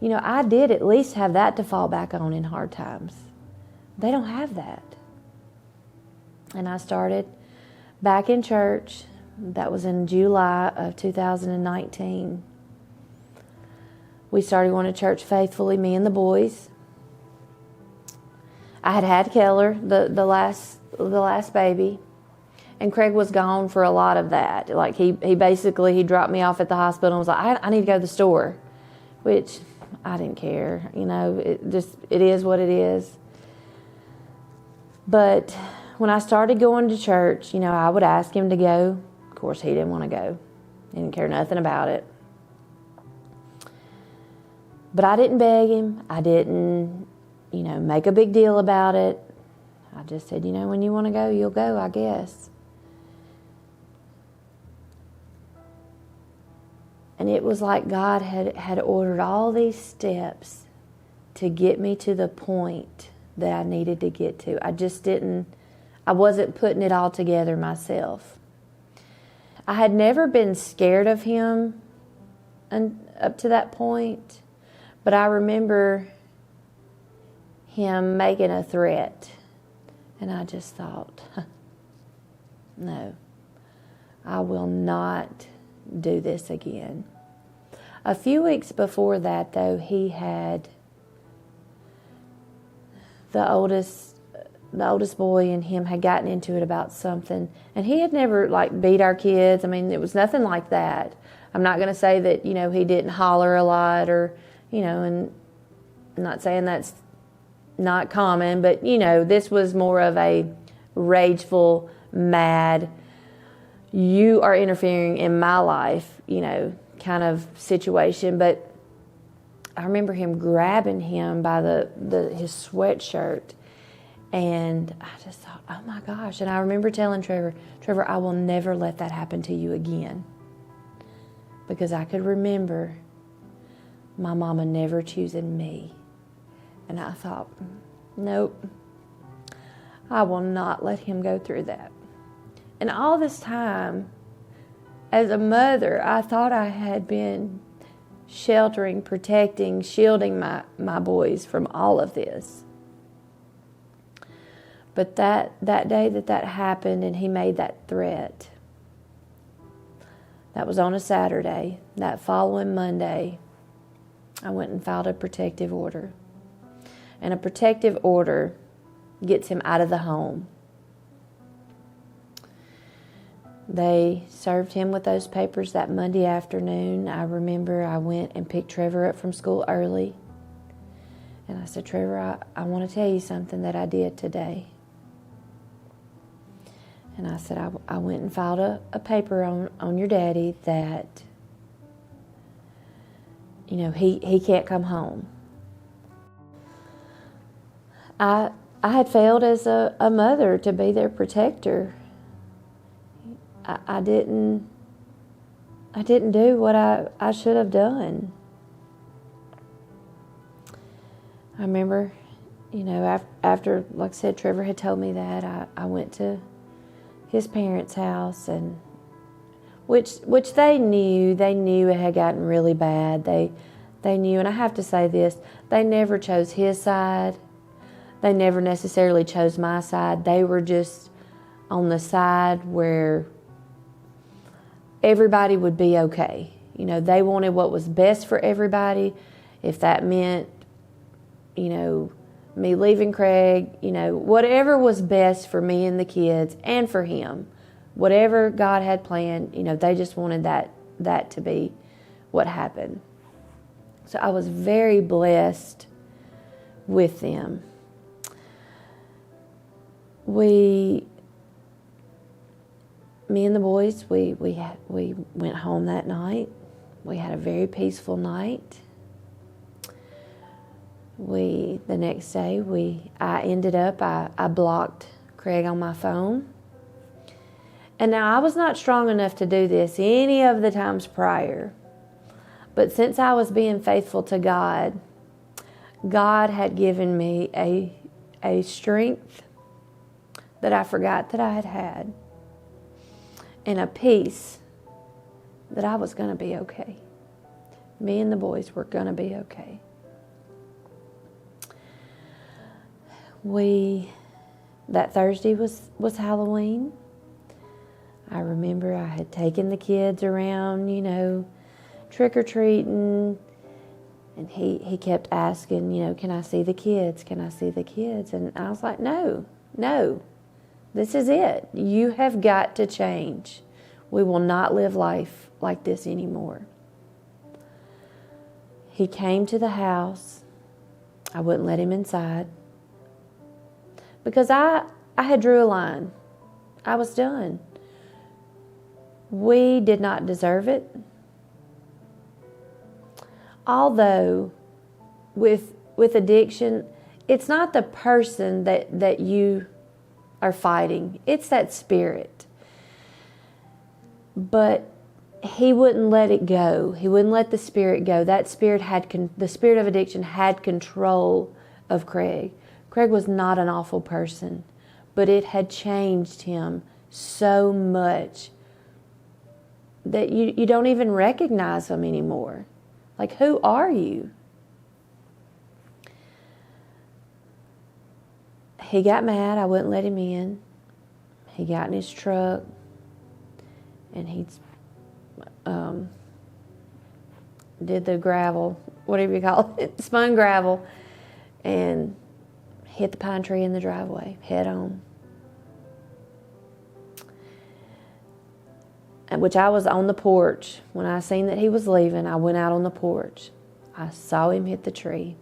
I did at least have that to fall back on in hard times. They don't have that. And I started back in church. That was in July of 2019. We started going to church faithfully, me and the boys. I had Keller, the last baby, and Craig was gone for a lot of that. Like he basically dropped me off at the hospital and was like, I need to go to the store, which I didn't care. It is what it is. But when I started going to church, I would ask him to go. Of course, he didn't want to go. He didn't care nothing about it. But I didn't beg him. I didn't, make a big deal about it. I just said, when you want to go, you'll go, I guess. And it was like God had ordered all these steps to get me to the point that I needed to get to. I wasn't putting it all together myself. I had never been scared of him up to that point, but I remember him making a threat, and I just thought, no, I will not do this again. A few weeks before that, though, he had the oldest boy and him had gotten into it about something, and he had never beat our kids. I mean, it was nothing like that. I'm not going to say that he didn't holler a lot, or and I'm not saying that's not common, but this was more of a rageful, mad, you are interfering in my life, kind of situation. But I remember him grabbing him by his sweatshirt, and I just thought, oh my gosh. And I remember telling Trevor, I will never let that happen to you again. because I could remember my mama never choosing me. And I thought, nope, I will not let him go through that. And all this time, as a mother, I thought I had been sheltering, protecting, shielding my boys from all of this. But that day that happened and he made that threat, that was on a Saturday. That following Monday, I went and filed a protective order. And a protective order gets him out of the home. They served him with those papers that Monday afternoon. I remember I went and picked Trevor up from school early. And I said, Trevor, I want to tell you something that I did today. And I said, I went and filed a paper on your daddy that, you know, he can't come home. I had failed as a mother to be their protector. I didn't do what I should have done. I remember, you know, after, like I said, Trevor had told me that, I went to his parents' house, and which they knew it had gotten really bad. They knew, and I have to say this, they never chose his side. They never necessarily chose my side. They were just on the side where everybody would be okay. You know, they wanted what was best for everybody. If that meant, you know, me leaving Craig, you know, whatever was best for me and the kids and for him, whatever God had planned, you know, they just wanted that to be what happened. So I was very blessed with them. Me and the boys, we went home that night. We had a very peaceful night. The next day, I blocked Craig on my phone. And now I was not strong enough to do this any of the times prior. But since I was being faithful to God, God had given me a strength that I forgot that I had, and a peace that I was going to be okay. Me and the boys were going to be okay. That Thursday was Halloween. I remember I had taken the kids around, you know, trick-or-treating, and he kept asking, you know, can I see the kids? Can I see the kids? And I was like, no, this is it. You have got to change. We will not live life like this anymore. He came to the house. I wouldn't let him inside because I had drew a line. I was done. We did not deserve it. Although with addiction, it's not the person that you are fighting. It's that spirit. But he wouldn't let it go. He wouldn't let the spirit go. That spirit the spirit of addiction had control of Craig. Craig was not an awful person, but it had changed him so much that you don't even recognize him anymore. Like, who are you? He got mad. I wouldn't let him in. He got in his truck, and he did the gravel, whatever you call it, spun gravel, and hit the pine tree in the driveway, head on. Which I was on the porch. When I seen that he was leaving, I went out on the porch. I saw him hit the tree.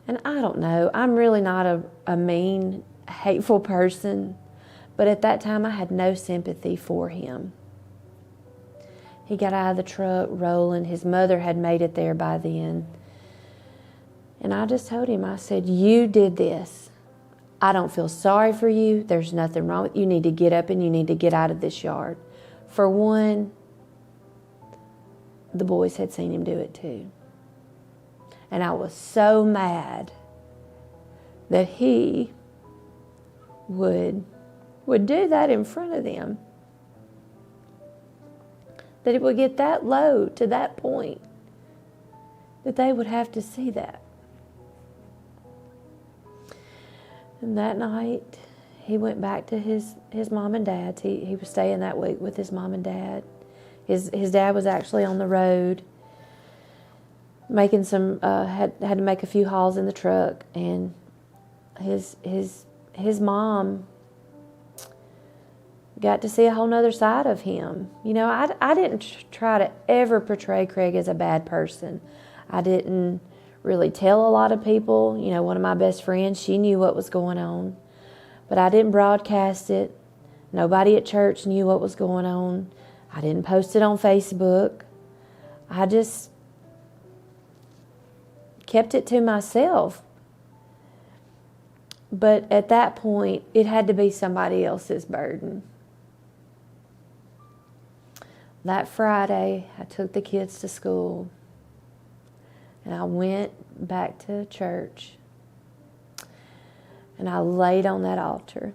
And I don't know, I'm really not a mean, hateful person, but at that time I had no sympathy for him. He got out of the truck rolling. His mother had made it there by then. And I just told him, I said, you did this. I don't feel sorry for you. There's nothing wrong with you. You need to get up and you need to get out of this yard. For one, the boys had seen him do it too. And I was so mad that he would do that in front of them. That it would get that low to that point that they would have to see that. And that night, he went back to his mom and dad's. He was staying that week with his mom and dad. His dad was actually on the road making some, had to make a few hauls in the truck, and his mom got to see a whole nother side of him. You know, I didn't try to ever portray Craig as a bad person. I didn't really tell a lot of people. You know, one of my best friends, she knew what was going on, but I didn't broadcast it. Nobody at church knew what was going on. I didn't post it on Facebook. I just kept it to myself. But at that point, it had to be somebody else's burden. That Friday, I took the kids to school, and I went back to church, and I laid on that altar,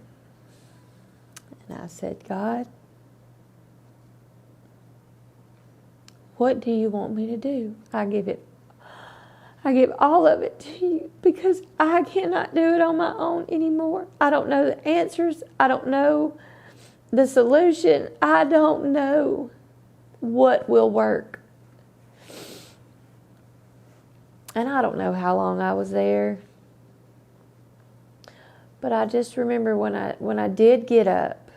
and I said, God, what do you want me to do? I give all of it to you, because I cannot do it on my own anymore. I don't know the answers. I don't know the solution. I don't know what will work. And I don't know how long I was there. But I just remember when I did get up,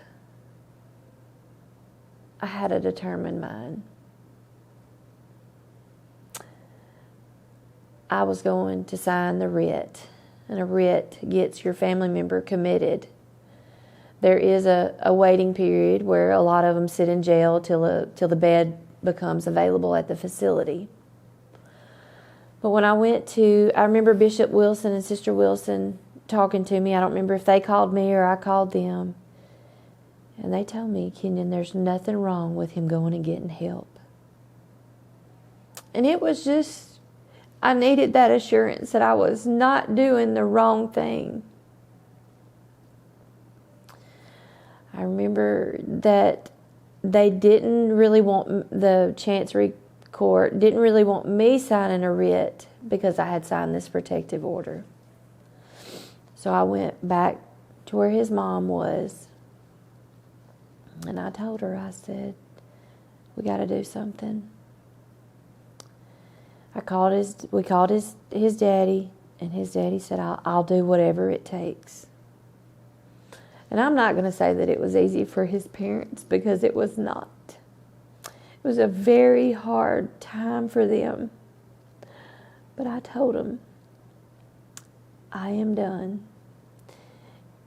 I had a determined mind. I was going to sign the writ, and a writ gets your family member committed. There is a waiting period where a lot of them sit in jail till the bed becomes available at the facility. But when I remember Bishop Wilson and Sister Wilson talking to me. I don't remember if they called me or I called them. And they told me, Kenyon, there's nothing wrong with him going and getting help. And it was just, I needed that assurance that I was not doing the wrong thing. I remember that they didn't really want, the Chancery Court didn't really want me signing a writ because I had signed this protective order. So I went back to where his mom was, and I told her, I said, we got to do something. We called his daddy, and his daddy said, I'll do whatever it takes. And I'm not going to say that it was easy for his parents, because it was not. It was a very hard time for them. But I told him, I am done.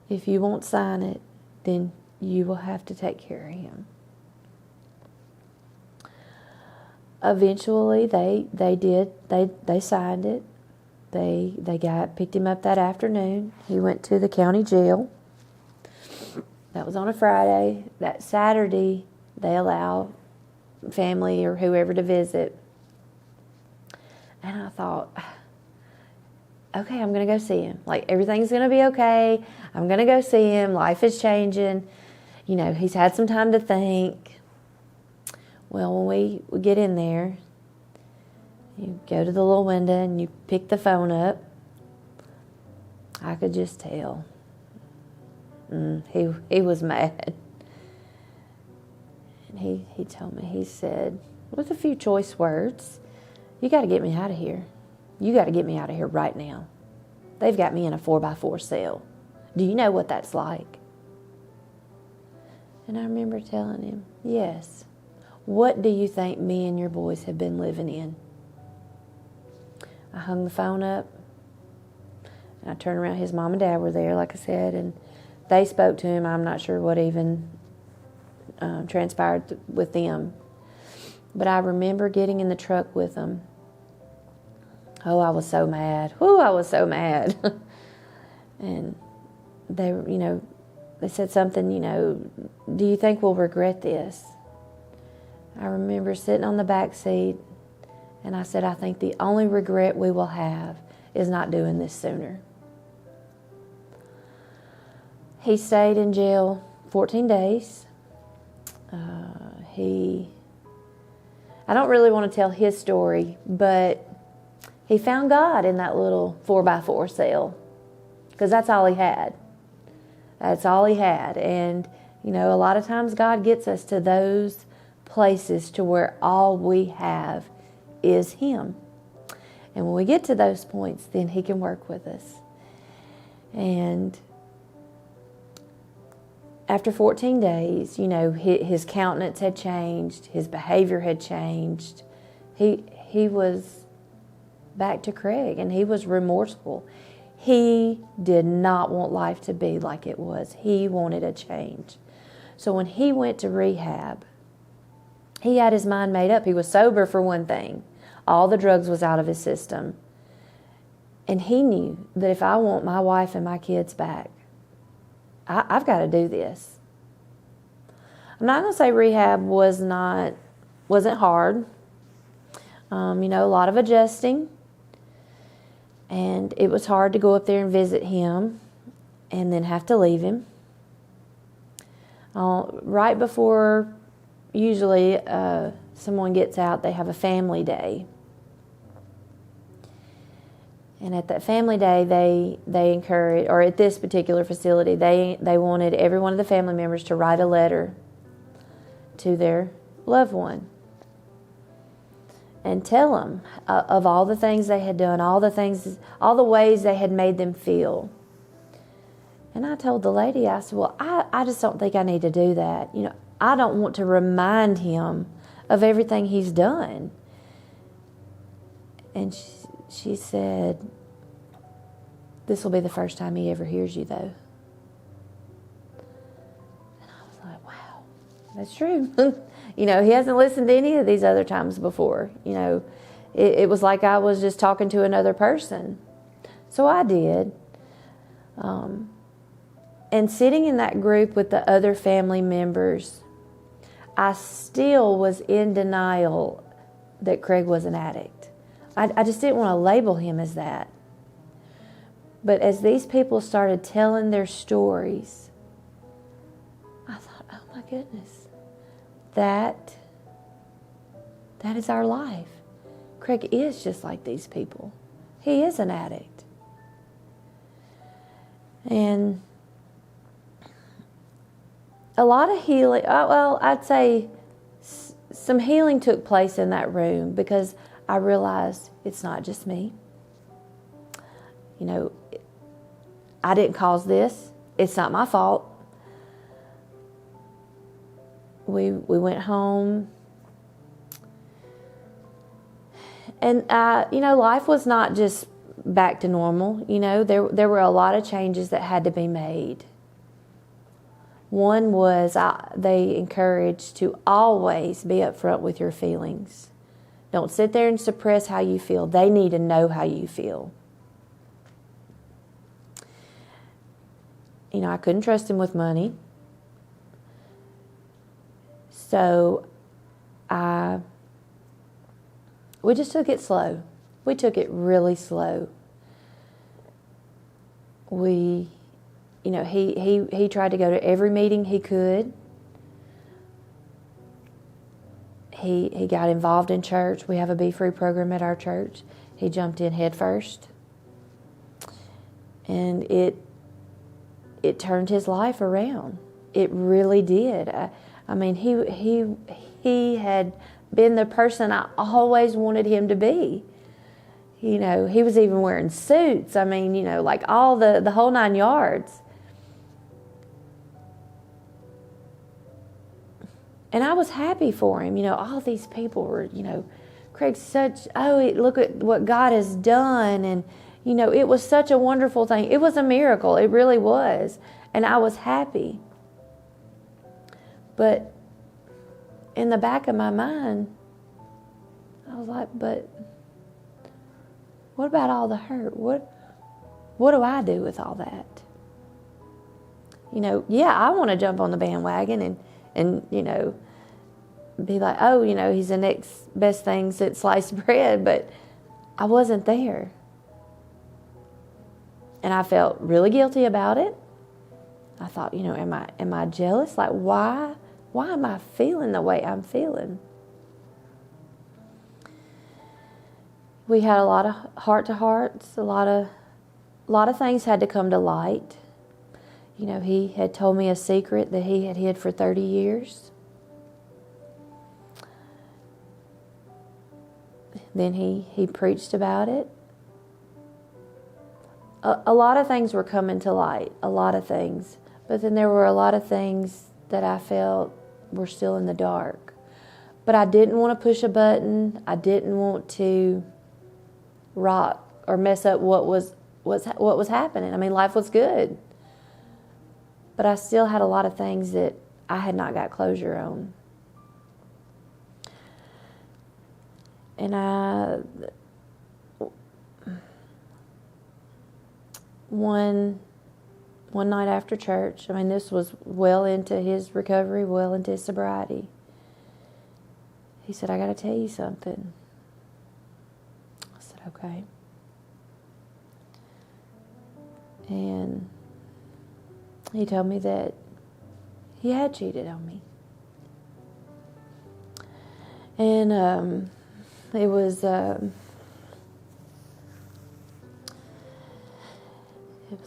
If you won't sign it, then you will have to take care of him. Eventually, they did. They signed it. They picked him up that afternoon. He went to the county jail. That was on a Friday. That Saturday, they allow family or whoever to visit. And I thought, okay, I'm going to go see him. Like, everything's going to be okay. I'm going to go see him. Life is changing. You know, he's had some time to think. Well, when we get in there, you go to the little window and you pick the phone up. I could just tell. He was mad. And he told me, he said, with a few choice words, you got to get me out of here. You got to get me out of here right now. They've got me in a 4x4 cell. Do you know what that's like? And I remember telling him, yes. What do you think me and your boys have been living in? I hung the phone up, and I turned around. His mom and dad were there, like I said, and they spoke to him. I'm not sure what even transpired with them. But I remember getting in the truck with them. Oh, I was so mad. Whoo, I was so mad. And they said something, do you think we'll regret this? I remember sitting on the back seat, and I said, I think the only regret we will have is not doing this sooner. He stayed in jail 14 days. I don't really want to tell his story, but he found God in that little 4x4 cell, because that's all he had. That's all he had. And, a lot of times God gets us to those places to where all we have is Him. And when we get to those points, then He can work with us. And after 14 days, his countenance had changed, his behavior had changed. He was back to Craig, and he was remorseful. He did not want life to be like it was. He wanted a change. So when he went to rehab, he had his mind made up. He was sober, for one thing. All the drugs was out of his system. And he knew that if I want my wife and my kids back, I've got to do this. I'm not going to say rehab wasn't hard. A lot of adjusting. And it was hard to go up there and visit him and then have to leave him. Right before, usually, someone gets out, they have a family day. And at that family day, they encourage, or at this particular facility, they wanted every one of the family members to write a letter to their loved one and tell them of all the things they had done, all the ways they had made them feel. And I told the lady, I said, well, I just don't think I need to do that. I don't want to remind him of everything he's done. And she said, this will be the first time he ever hears you, though. And I was like, wow, that's true. He hasn't listened to any of these other times before. It was like I was just talking to another person. So I did. And sitting in that group with the other family members, I still was in denial that Craig was an addict. I just didn't want to label him as that. But as these people started telling their stories, I thought, oh my goodness, that is our life. Craig is just like these people. He is an addict. And a lot of healing, I'd say some healing took place in that room, because I realized it's not just me. I didn't cause this. It's not my fault. We went home. And, life was not just back to normal. There were a lot of changes that had to be made. One was they encouraged to always be upfront with your feelings. Don't sit there and suppress how you feel. They need to know how you feel. I couldn't trust him with money. So we just took it slow. We took it really slow. He tried to go to every meeting he could. He got involved in church. We have a Be Free program at our church. He jumped in head first. And it turned his life around. It really did. He had been the person I always wanted him to be. He was even wearing suits. Like all the whole 9 yards. And I was happy for him. All these people were, Craig's look at what God has done. And, it was such a wonderful thing. It was a miracle. It really was. And I was happy. But in the back of my mind, I was like, but what about all the hurt? What do I do with all that? I want to jump on the bandwagon and be like, oh, he's the next best thing since sliced bread, but I wasn't there. And I felt really guilty about it. I thought, am I jealous? Like, why am I feeling the way I'm feeling? We had a lot of heart-to-hearts. A lot of things had to come to light. He had told me a secret that he had hid for 30 years. Then he preached about it. A lot of things were coming to light, a lot of things. But then there were a lot of things that I felt were still in the dark. But I didn't want to push a button. I didn't want to rock or mess up what was happening. I mean, life was good. But I still had a lot of things that I had not got closure on. And one night after church, I mean, this was well into his recovery, well into his sobriety. He said, I got to tell you something. I said, okay. And he told me that he had cheated on me. And it was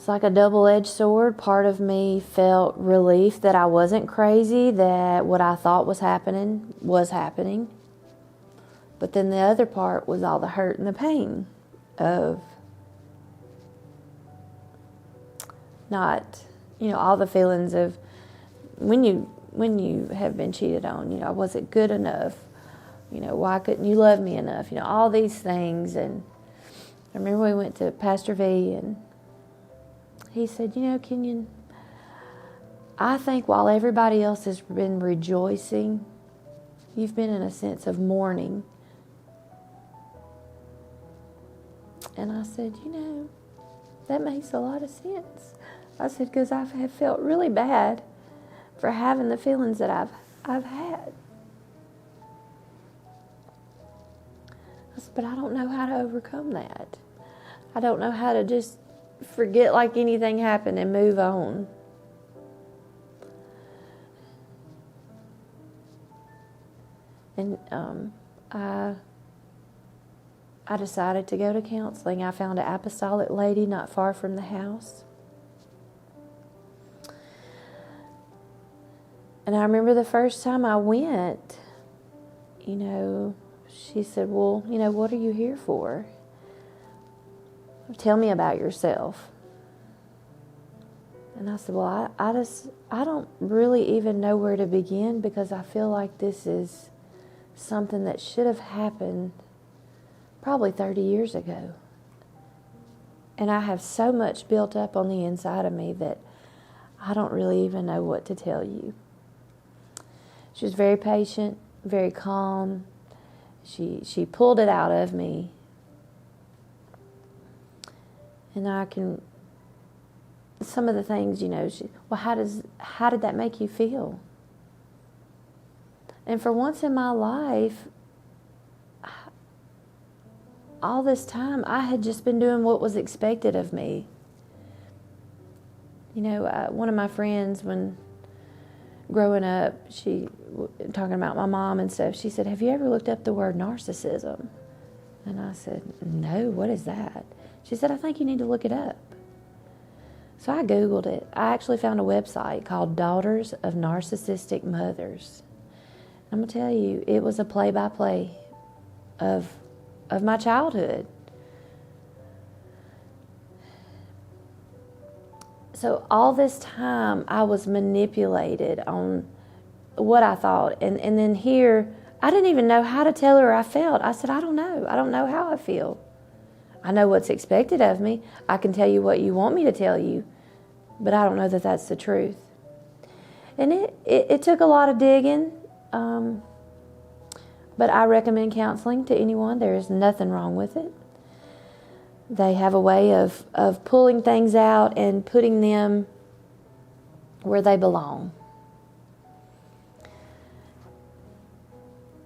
like a double-edged sword. Part of me felt relief that I wasn't crazy, that what I thought was happening was happening. But then the other part was all the hurt and the pain of not, all the feelings of when you have been cheated on, I wasn't good enough. Why couldn't you love me enough? All these things. And I remember we went to Pastor V, and he said, Kenyon, I think while everybody else has been rejoicing, you've been in a sense of mourning. And I said, that makes a lot of sense. I said, because I have felt really bad for having the feelings that I've had. I said, but I don't know how to overcome that. I don't know how to just forget like anything happened and move on. And I decided to go to counseling. I found an apostolic lady not far from the house. And I remember the first time I went, she said, well, what are you here for? Tell me about yourself. And I said, well, I don't really even know where to begin, because I feel like this is something that should have happened probably 30 years ago. And I have so much built up on the inside of me that I don't really even know what to tell you. She was very patient, very calm. She pulled it out of me. And some of the things, well, how did that make you feel? And for once in my life, all this time, I had just been doing what was expected of me. One of my friends, when growing up, talking about my mom and stuff, she said, have you ever looked up the word narcissism? And I said, no, what is that? She said, I think you need to look it up. So I Googled it. I actually found a website called Daughters of Narcissistic Mothers. I'm going to tell you, it was a play-by-play of my childhood. So all this time, I was manipulated on what I thought. And then here, I didn't even know how to tell her I felt. I said, I don't know. I don't know how I feel. I know what's expected of me. I can tell you what you want me to tell you, but I don't know that that's the truth. And it took a lot of digging, but I recommend counseling to anyone. There is nothing wrong with it. They have a way of pulling things out and putting them where they belong.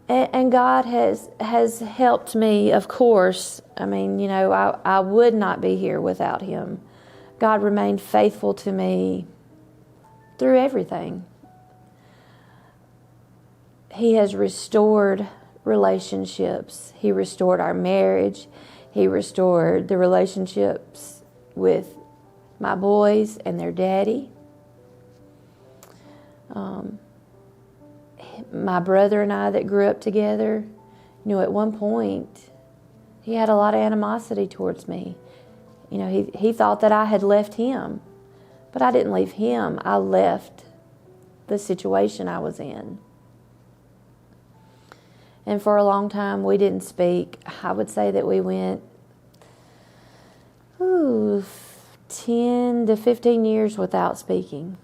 And God has helped me, of course. I mean, I would not be here without Him. God remained faithful to me through everything. He has restored relationships. He restored our marriage. He restored the relationships with my boys and their daddy. My brother and I that grew up together, at one point, he had a lot of animosity towards me. He thought that I had left him, but I didn't leave him. I left the situation I was in. And for a long time, we didn't speak. I would say that we went 10 to 15 years without speaking.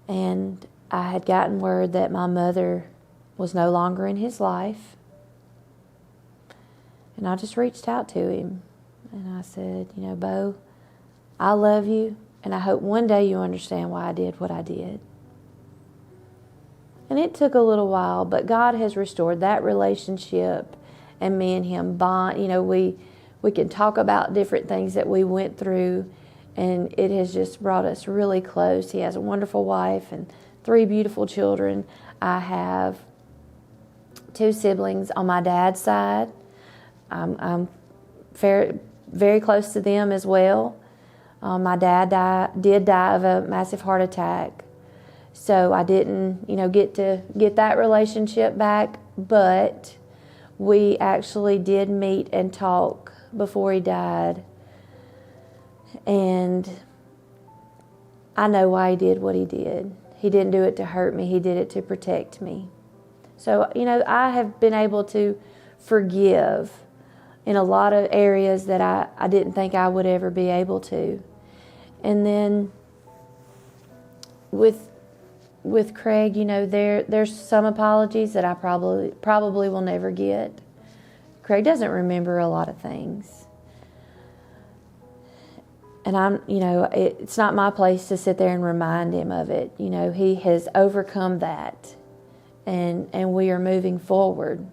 And I had gotten word that my mother was no longer in his life. And I just reached out to him. And I said, Bo, I love you. And I hope one day you understand why I did what I did. And it took a little while, but God has restored that relationship, and me and him bond. We can talk about different things that we went through, and it has just brought us really close. He has a wonderful wife and 3 beautiful children. I have 2 siblings on my dad's side. I'm very, very close to them as well. My dad did die of a massive heart attack. So I didn't, get to get that relationship back, but we actually did meet and talk before he died. And I know why he did what he did. He didn't do it to hurt me. He did it to protect me. So, I have been able to forgive in a lot of areas that I didn't think I would ever be able to. And then with Craig, there's some apologies that I probably will never get. Craig doesn't remember a lot of things. And it's not my place to sit there and remind him of it. He has overcome that, and we are moving forward.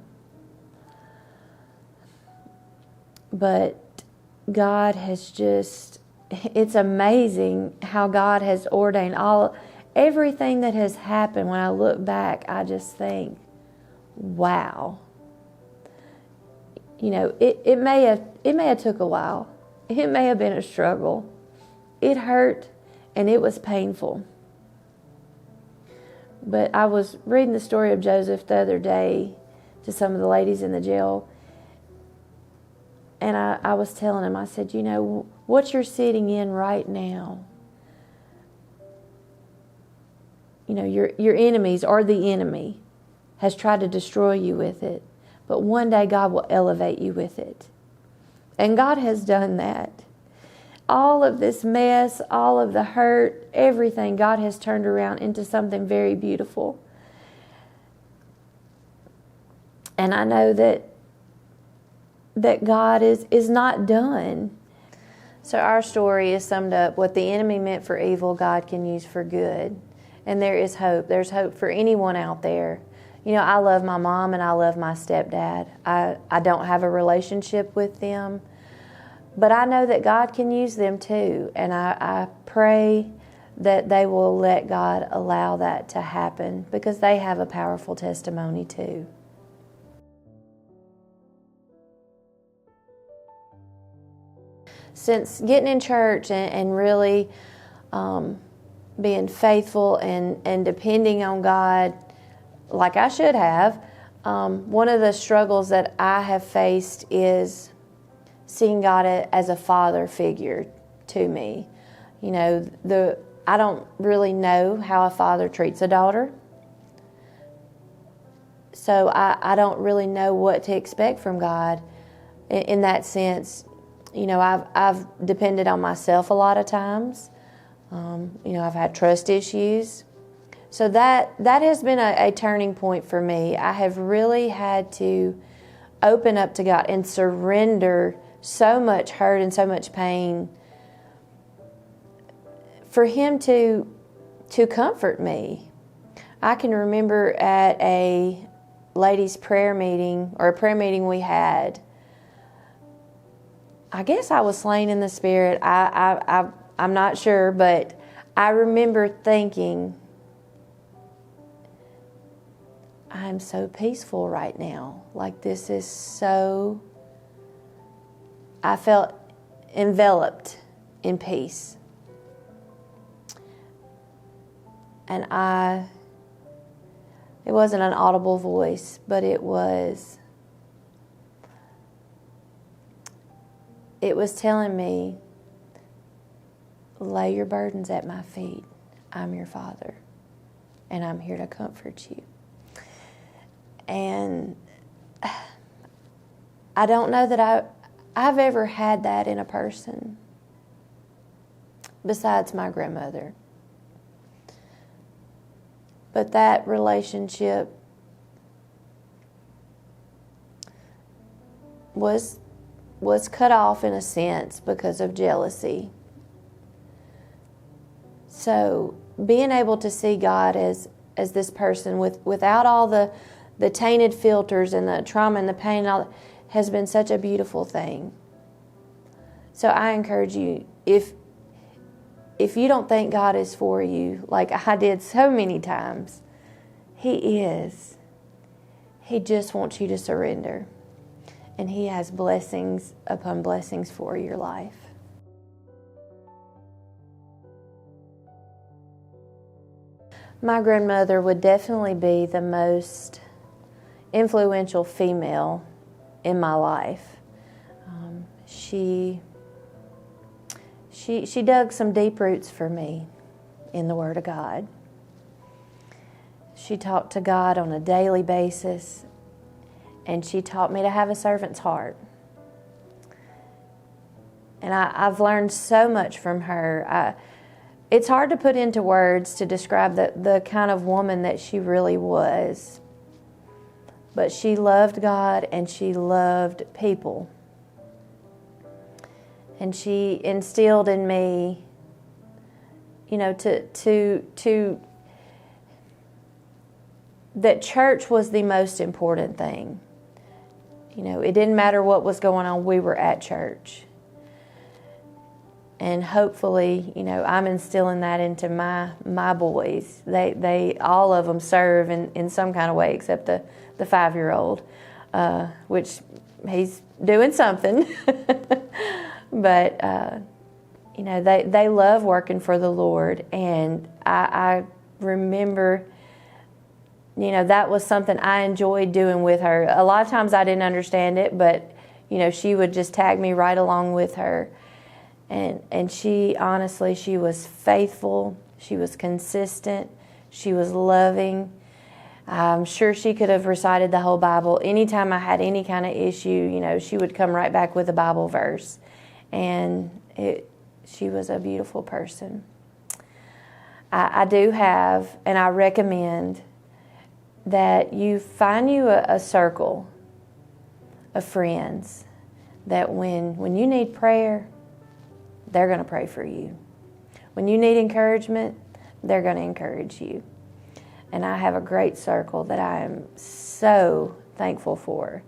But God has it's amazing how God has ordained everything that has happened. When I look back, I just think, wow. It may have took a while. It may have been a struggle. It hurt and it was painful. But I was reading the story of Joseph the other day to some of the ladies in the jail. And I was telling him, I said, what you're sitting in right now, your enemies or the enemy has tried to destroy you with it. But one day God will elevate you with it. And God has done that. All of this mess, all of the hurt, everything, God has turned around into something very beautiful. And I know that God is not done. So our story is summed up: what the enemy meant for evil, God can use for good. And there is hope. There's hope for anyone out there. I love my mom and I love my stepdad. I don't have a relationship with them, but I know that God can use them too. And I pray that they will let God allow that to happen, because they have a powerful testimony too. Since getting in church and really being faithful and depending on God like I should have, one of the struggles that I have faced is seeing God as a father figure to me. I don't really know how a father treats a daughter. So I don't really know what to expect from God in that sense. I've depended on myself a lot of times. I've had trust issues. So that has been a turning point for me. I have really had to open up to God and surrender so much hurt and so much pain for Him to comfort me. I can remember at a ladies' prayer meeting, or a prayer meeting we had, I guess I was slain in the Spirit. I'm not sure, but I remember thinking, I'm so peaceful right now. Like, this is so, I felt enveloped in peace. And it wasn't an audible voice, but it was telling me, lay your burdens at my feet. I'm your Father, and I'm here to comfort you. And I don't know that I've ever had that in a person besides my grandmother. But that relationship was cut off in a sense because of jealousy. So being able to see God as this person without all the tainted filters and the trauma and the pain and all that has been such a beautiful thing. So I encourage you, if you don't think God is for you, like I did so many times, He is. He just wants you to surrender. And He has blessings upon blessings for your life. My grandmother would definitely be the most influential female in my life. She dug some deep roots for me in the Word of God. She talked to God on a daily basis, and she taught me to have a servant's heart. And I've learned so much from her. It's hard to put into words to describe the kind of woman that she really was. But she loved God and she loved people. And she instilled in me, that church was the most important thing. It didn't matter what was going on, we were at church. And hopefully, I'm instilling that into my boys. They all of them serve in some kind of way, except the 5-year-old, which he's doing something. But, they love working for the Lord. And I remember, that was something I enjoyed doing with her. A lot of times I didn't understand it, but, she would just tag me right along with her. And she was faithful. She was consistent. She was loving. I'm sure she could have recited the whole Bible. Anytime I had any kind of issue, she would come right back with a Bible verse. And she was a beautiful person. I do have, and I recommend that you find you a circle of friends that when you need prayer, they're going to pray for you. When you need encouragement, they're going to encourage you. And I have a great circle that I am so thankful for,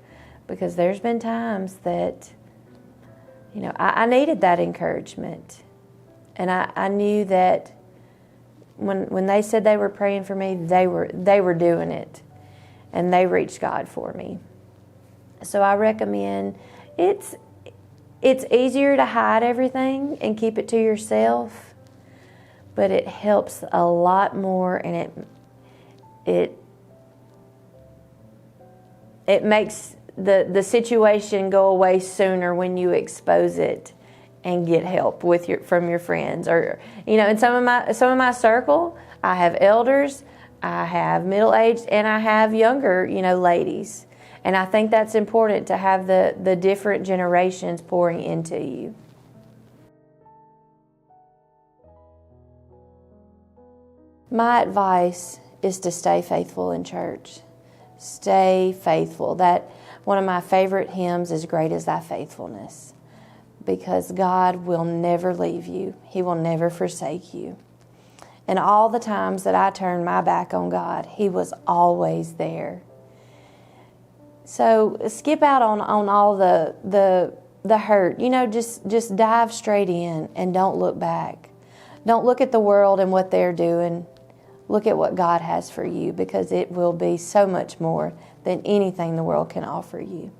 because there's been times that, I needed that encouragement. And I knew that when they said they were praying for me, they were doing it. And they reached God for me. So I recommend, it's easier to hide everything and keep it to yourself, but it helps a lot more, and it makes the situation go away sooner when you expose it and get help from your friends. Or in some of my circle, I have elders, I have middle-aged, and I have younger ladies. And I think that's important to have the different generations pouring into you. My advice is to stay faithful in church. Stay faithful. That one of my favorite hymns is "Great is Thy Faithfulness," because God will never leave you. He will never forsake you. And all the times that I turned my back on God, He was always there. So skip out on all the hurt. Just dive straight in and don't look back. Don't look at the world and what they're doing. Look at what God has for you, because it will be so much more than anything the world can offer you.